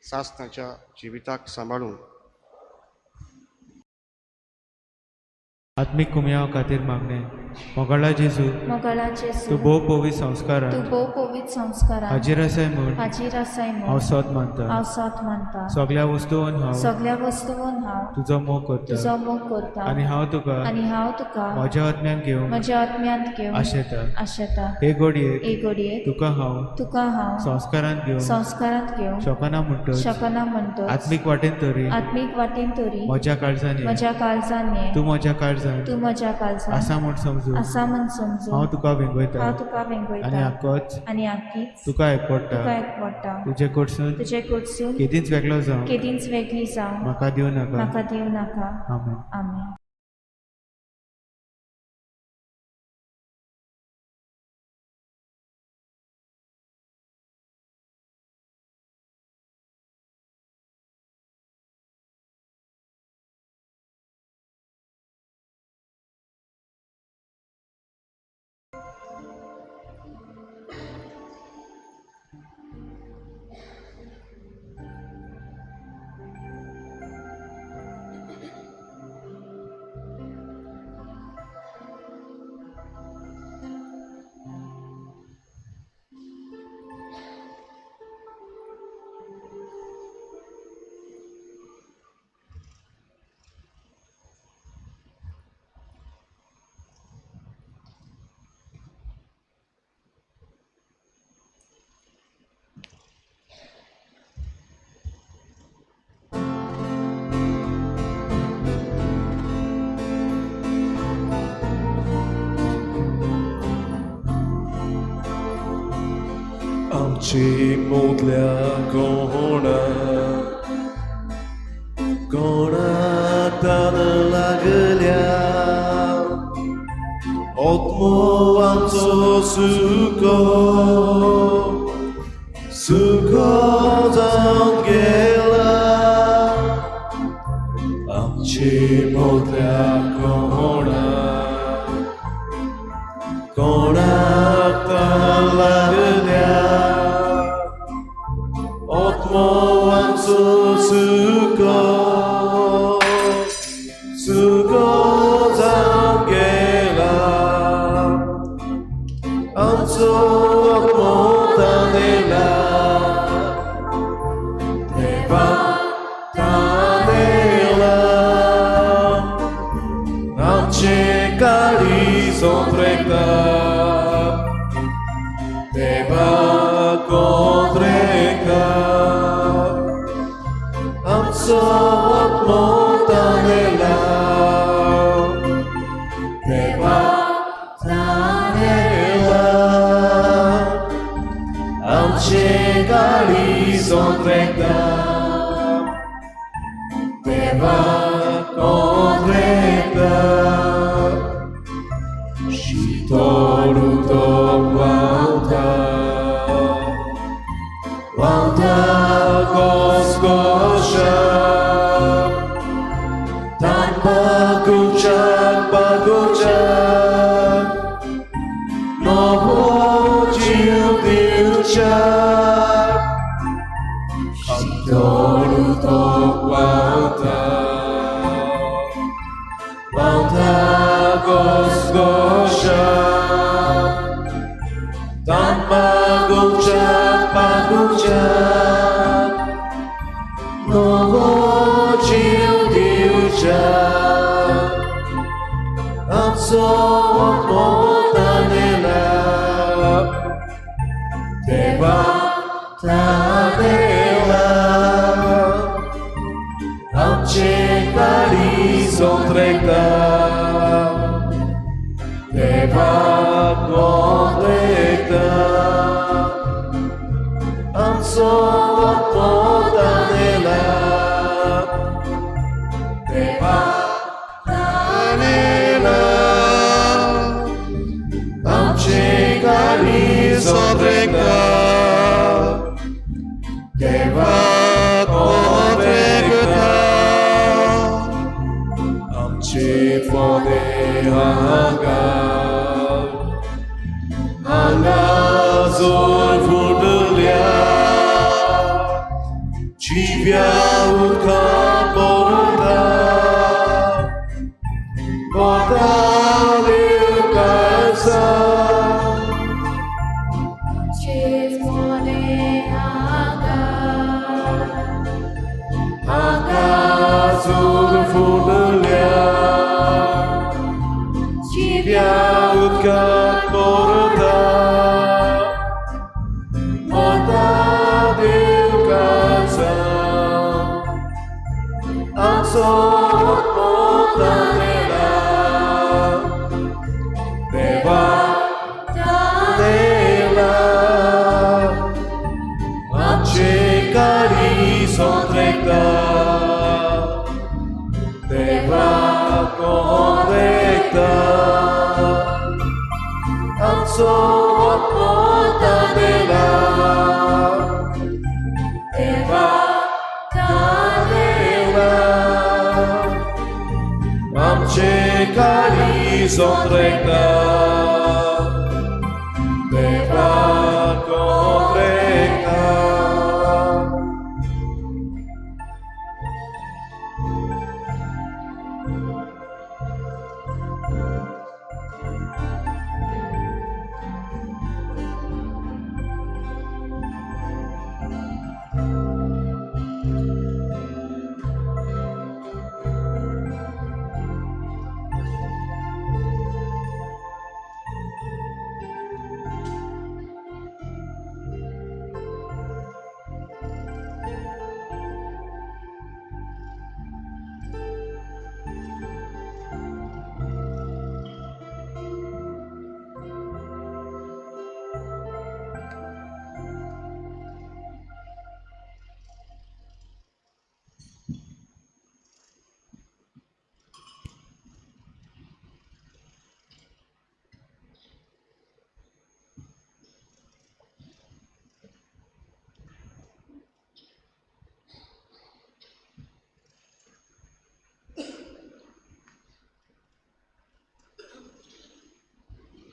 सासणाच्या जिविताक सांबाळून आत्मिक कुमयाव खातीर मागणे मोगळा जेजू मोगळा तूं जेजू भोव पवित्र संस्कारान तूं भोव पवित्र संस्कारान हाजीर आसाय म्हूण हाजीर आसाय हांव म्हूण सोत मानता. हांव साथ मानता. सगळ्या वस्तूंन हांव सगळ्या वस्तूंन हांव तुजो मोग करता तुजो मोग करता. आनी हांव तुका आनी हांव तुका म्हज्या आत्म्यान घेवन म्हज्या आत्म्यांत घेवन आशेता. आशेता. हे घडयेक एक घडयेक तुका हांव तुका हांव संस्कारान घेवन संस्कारांत घेवन शकना म्हणटच शकना म्हणटच आत्मीक वाटेन तरी आत्मीक वाटेन तरी म्हज्या काळजांनी म्हज्या काळजान ये. तूं म्हज्या काळजान तूं म्हज्या काळजान आसा म्हूण समजून आसा म्हूण समजून हांव तुका वेंगयता हांव तुका आनी वेंगयता. आक्कोच आनी आख्खीच तुका एकपडटा. तुका एकवटा. तुजे कडसून तुजे कडसून केदींच वेगळो जावं केदींच वेगळी जावं म्हाका दिवं नाका. म्हाका दिवं नाका. आमेन. आमेन. आमची मोदल्या कोणातान लागल्या आत्मोवांचो सुको जावन गेला. आमची मोदल्या कोणाक लागल्या आत्मोवांचो सुको जावन गेला. आमचो आत्मो तानेला देवा तानेला. आमचे काळी सोंत्रेता देवा कोंत्रेता. आमचो आत्मो तानेला देवा तानेला. आमचे काळी सोंत्रेता देवा कोंत्रेता. Shitoruto Wauta Koskosha Tan Baguchak Novo Jildichak Pantagos Gosha Tanpa guncak Novo diucap Absorb motanela Deva tanela Amcekali sontrekta Deva kontrekta Absorb motanela Deva tanela Amcekali sontrekta Deva kontrekta Amcipone Angazor vurdulia Civia utca porta Portale casa Angazor vurdulia Civia utca porta Portale casa Absorb motanela Deva tanela Amcekali sontrekta Deva kontrekta Absorb motanela Deva tanela Amcekali sontrekta Deva kontrekta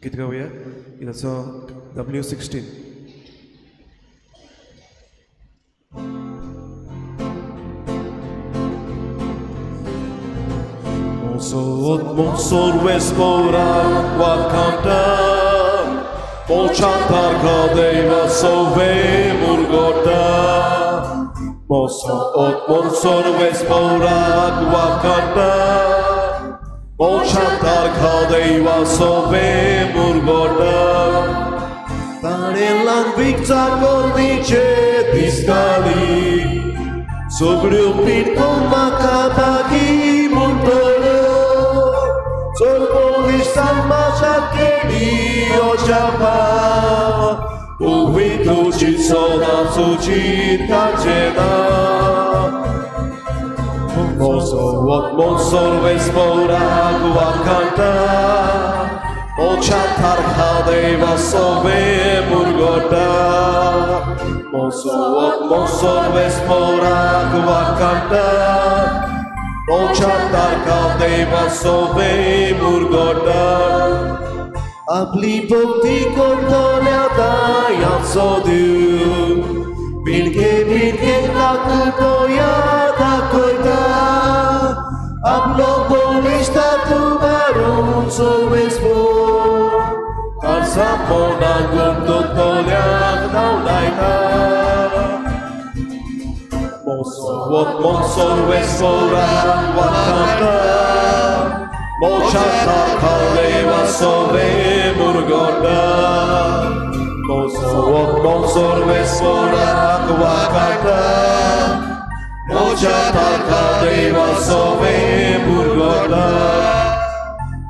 गीत गाऊया गीताचं W16. Monsor Vespora Wakanda Molchantar Kadeva Sove Murgota Monsor Vespora Wakanda Molchantar Kadeva Sove Murgota Tarelang Victor Gordice Discali Sobriupit Makabagi Montoro Sorbolis Samachakeni Ojaba Uvitu Chitsona Suchita Jena Monsor Vespora Wakanda Molchantar Kadeva Sove Murgota Monsor Vespora Wakanda Molchantar Kadeva Sove Murgota Apli Bhakti Kordolya Dayam Sodu Bilge Lakutoya Dakoita Hablo bolista tu barum sobespo Alzapona gunto toliak naulaita Mosowot monsol wesporan wakanta Mochata kaleva sove murgoda Mosowot monsol wesporan wakanta Mochata kaleva sove murgoda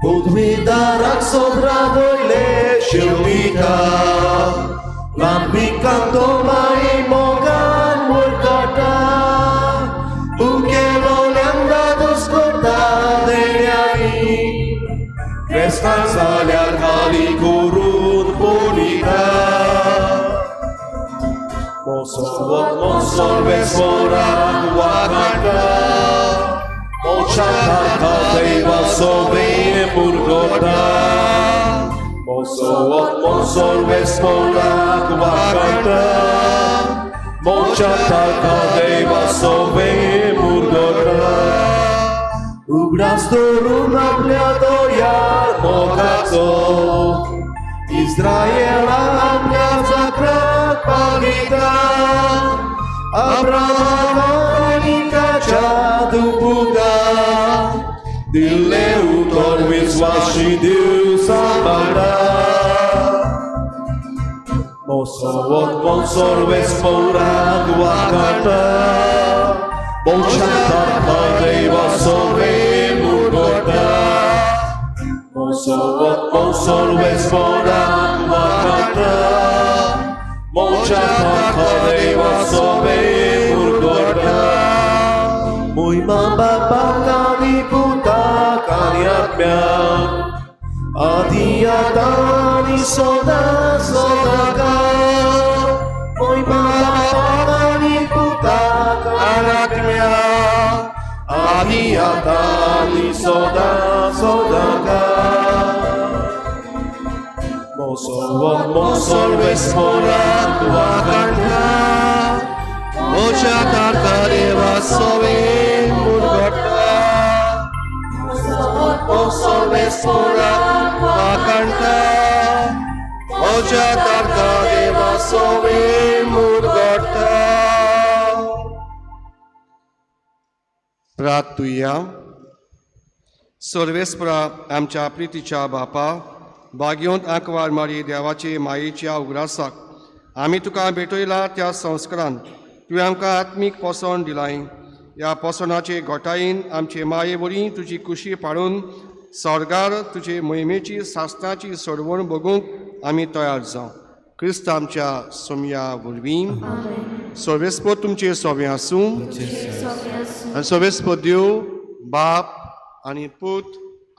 Udvidarak sobra voile shilika Lambikando mai mogan murgota Ukelo landa doskota de ai Crescan saliar kali kurun bonita Mosowot monsol vesporan wakanda Mochata kaleva sove murgota Mosowot monsol vesporan wakanda Mochata kaleva sove murgota Ubras dorun abliado yar mogato Izraela amlia zakrat pagita Abrahamanika chadu buga Dileutor wiswashi diu samara Mosowot monsol vesporan wakata Mochata kaleva sove murgota Mosowot monsol vesporan wakata Mochata kaleva sove murgota Muy mambapakani putakani atmya Adiyatani soda sodaka Muy mambapakani putakani atmya Adiyatani soda sodaka Mosowot monsol vesporan wakanta Mochata kaleva sove murgota Mosowot monsol vesporan wakanta Mochata kaleva sove murgota प्रार्थूया सर्वेस्परा आमच्या प्रितीच्या बापा बागयोंत आंकवार मारी देवाचे मायेच्या उगडासाक आमी तुका भेटयला त्या संस्कारान तुवें आमकां आत्मीक पोसण दिलाय ह्या पोसणाचे घोटायेन आमचे माये वरी तुजी कुशी पाडून स्वर्गार तुजे मोहिमेची सासणाची सोडवण बगूंक आमी तयार जावं क्रिस्त आमच्या सोम्या वरवीं सर्वेस्पर तुमचे सोबे आसूं आनी सर्वेस्पर देव बाप आनी पूत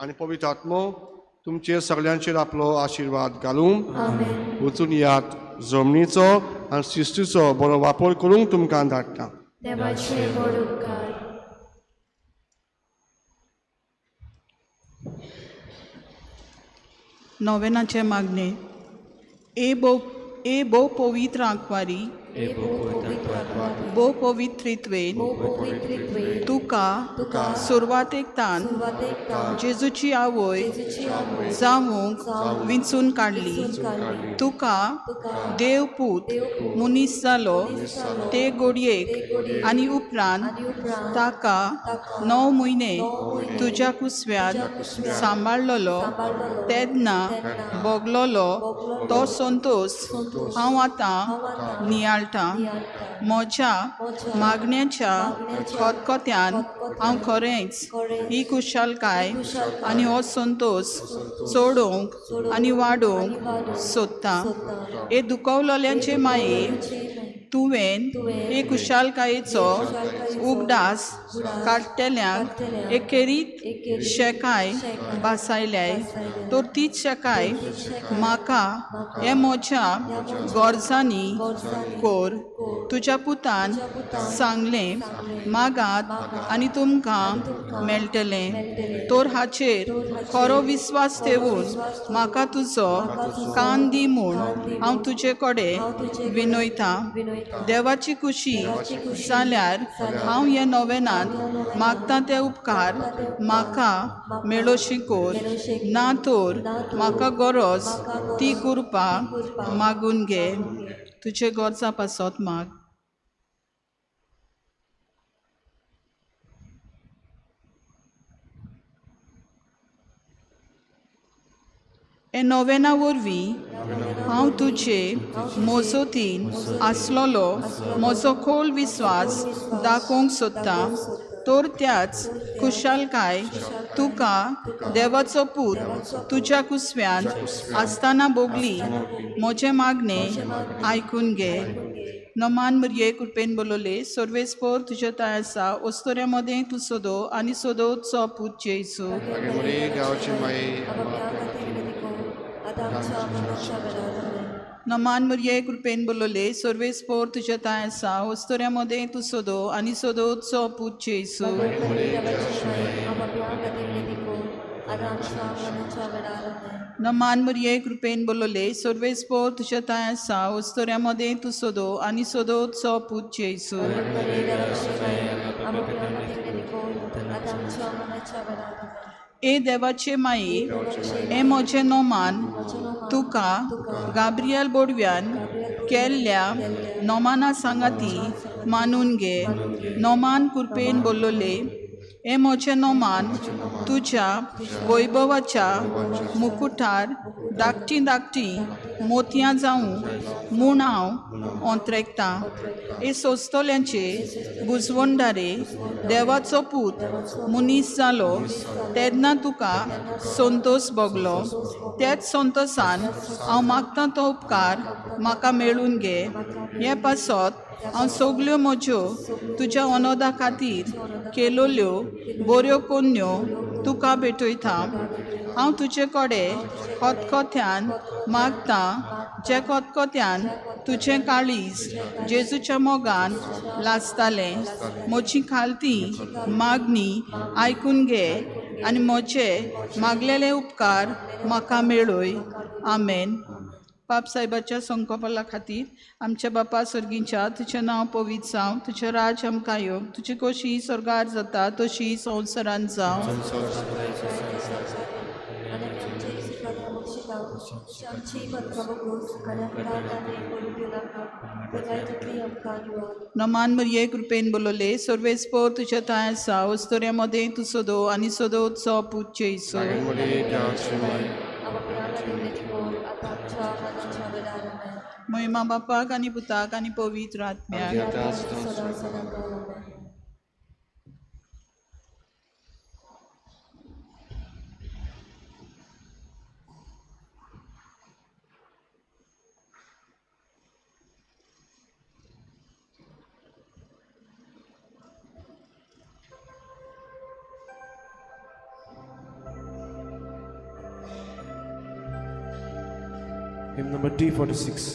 आनी पवित्र आत्मो तुमचे सगळ्यांचेर आपलो आशिर्वाद घालूं वचून ह्यात जमनीचो आनी सृश्टीचो बरो वापर करूंक तुमकां धाडटा नोवेनाचे मागणे ए बो पवित्र आंकवारी बो पवित्रित्वेन तुका सुरवातेक तान जेजूची आवय जावूंक विंचून काडली तुका देवपूत मुनीस जालो ते घडयेक आनी उपरांत ताका 9 म्हयने तुज्या कुसव्यात सांबाळलोलो तेन्ना भोगलोलो तो संतोष हांव आतां नियाळटा म्हज्या मागण्याच्या खतखत्यान हांव खरेंच ही खुशालकाय आनी हो संतोष सोडोवंक आनी वाडोवंक सोदता हे दुखवलेल्यांचे माये तुवें हे खुशालकायेचो उगडास काडटेल्यांक एकेरीत शेकाय भासायल्याय तर तीच शेकाय म्हाका हे म्हज्या गरजांनी कोर तुज्या पुतान सांगलें मागात आनी तुमकां मेळटलें तर हाचेर खरो विस्वास ठेवून म्हाका तुजो कान दी म्हूण हांव तुजे कडेन विनयता देवाची खुशी जाल्यार हांव हे नोवेनांत मागता ते उपकार म्हाका मेळोशी कोर ना तर म्हाका गरज ती करपाक मागून घे. तुजे गरजा पासत माग. हे नोवेना वरवीं हांव तुजे मोजोतीन आसलोलो म्हजो खोल विस्वास दाखोवंक सोदतां. तर त्याच खुशालकाय तुका देवाचो पूत तुज्या कुसव्यान आसतना भोगली म्हजें मागणें आयकून घे. नमान मरिये कृपेन बोलोले सर्वेस्पर तुजे ताय आसा ओस्तोऱ्या मदें तूं सोदो आनी सोदोचो पूत जेजू. मरे देवाची माये नमान मरिये कृपेन बोलोले सर्वेस्पर तुजे ताय आसा ओस्तोऱ्या मदें तूं सोदो आनी सोदोचो पूत जेजू. नमान मरिये कृपेन बोलोले सर्वेस्पर तुजे ताय आसा ओस्तोऱ्या मदें तूं सोदो आनी सोदोचो पूत जेजू. ए देवाचे माये ए म्हजें नोमान तुका गाब्रियल बोडव्यान केल्ल्या नोमाना सांगाती मानून घे. नोमान कृपेन बोलोले ए म्हजें नोमान तुज्या वैभवाच्या मुकुटार धाकटीं धाकटीं मोतयां जावं म्हूण हांव अंत्रेकतां. ए सोस्तोल्यांचे बुजवंडारे देवाचो पूत मनीस जालो तेन्ना तुका संतोश भोगलो. तेच संतोशान हांव मागतां तो उपकार म्हाका मेळून घे. हे पासत हांव सगल्यो म्हज्यो तुज्या अनोदा खातीर केलोल्यो बऱ्यो कोन्यो तुका भेटयतां. हांव तुजे कडेन खतखत्यान मागतां जे खतखत्यान तुजें काळीज जेजूच्या मोगान लाजतालें. म्हजी खालती मागणी आयकून घे आनी म्हजे मागलेले उपकार म्हाका मेळय. आमेन. पाप साहेबाच्या संकल्पना खातीर आमच्या बापा सर्गीच्या तुजें नांव पवित्र जावं तुजें राज आमकां येवं तुजी कशी स्वर्गार जाता तशी संवसारांत जावं. नमान मरिये कृपेन बोलोले सर्वेस्पर तुजे ताय आसा ओस्तोऱ्या मदें तूं सोदो आनी सोदोचो पूत जेजू. महिमा बापाक आनी पुताक आनी पवित्र आत्म्याक. Hymn number D46.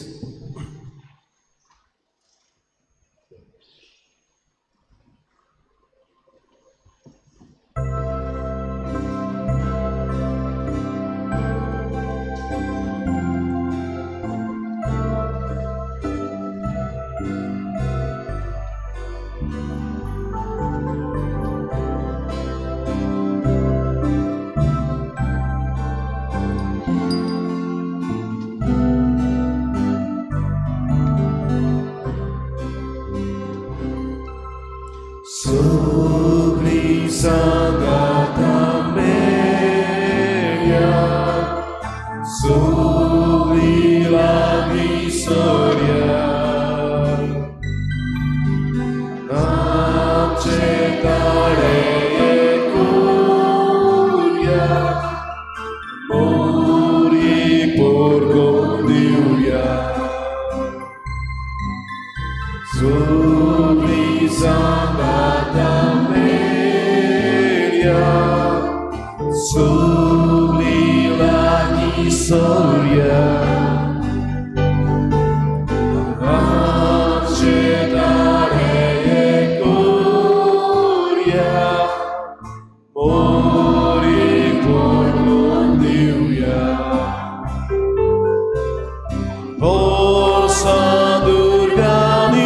Forza Durgani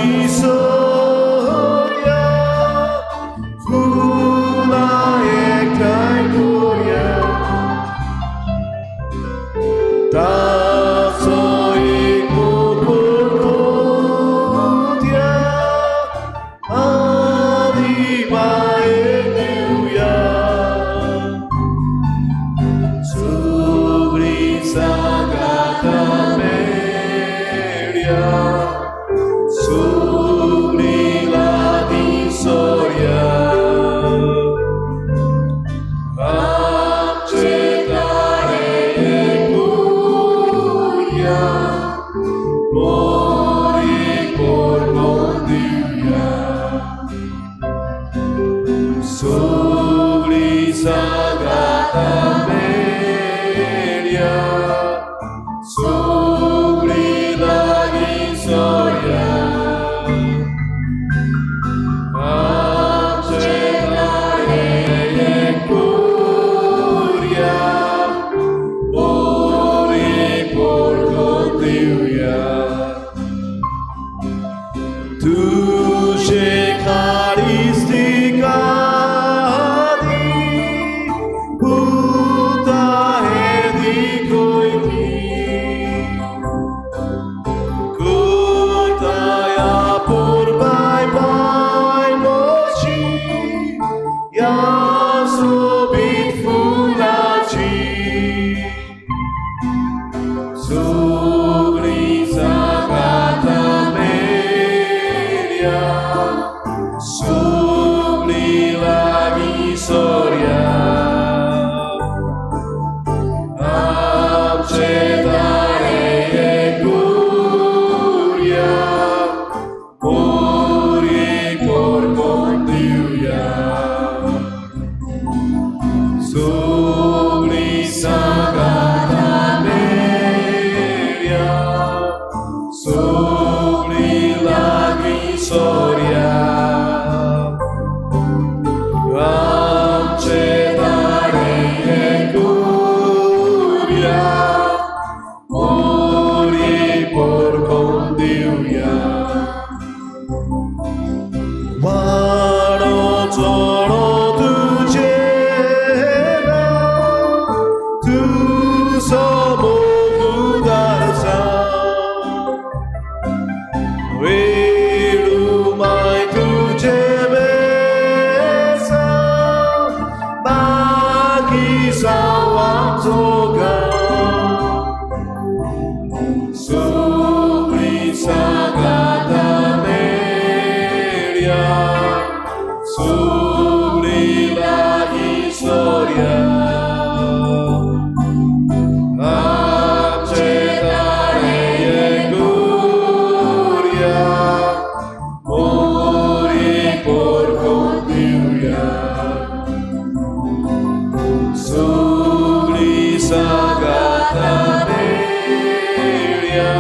Sagataneria,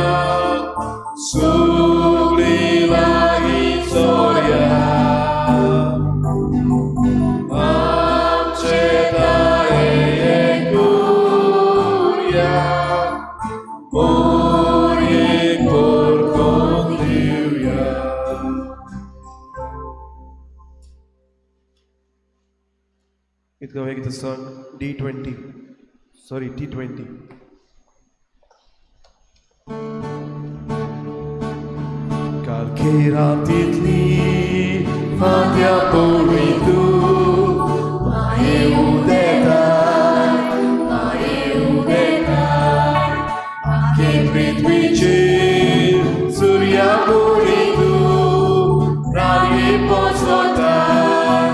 sublima historia. Amceta ecuria, morir por condiria. It's going to the song D20. Sorry, T20. Calchera titli, fatia poritu, maeudeta, ake pritvice, surya poritu, rani posotar,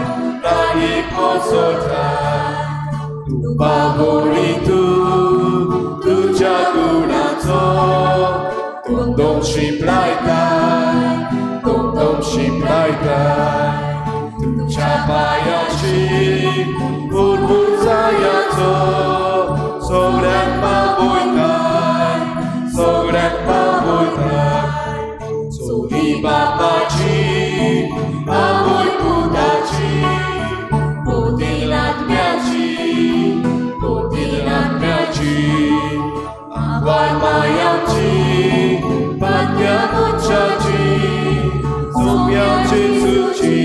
tu pavoritu, tu jagunato, dom și plaitai, dom și plaitai, tu ceapaia și burbuzaia to, sogret pavoitai, soli babaci, avoi pudaci, putilat miaci, aguai maiaci, patria muchachi, somiaci suci.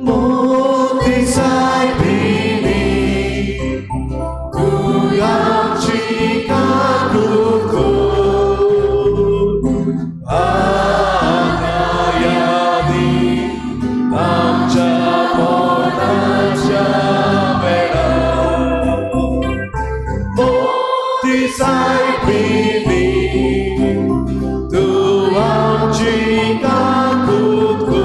Moti sai pini, tu yang chika kuku, anayadi, amcha potasya mera. Moti sai pini, tu yang chika kuku.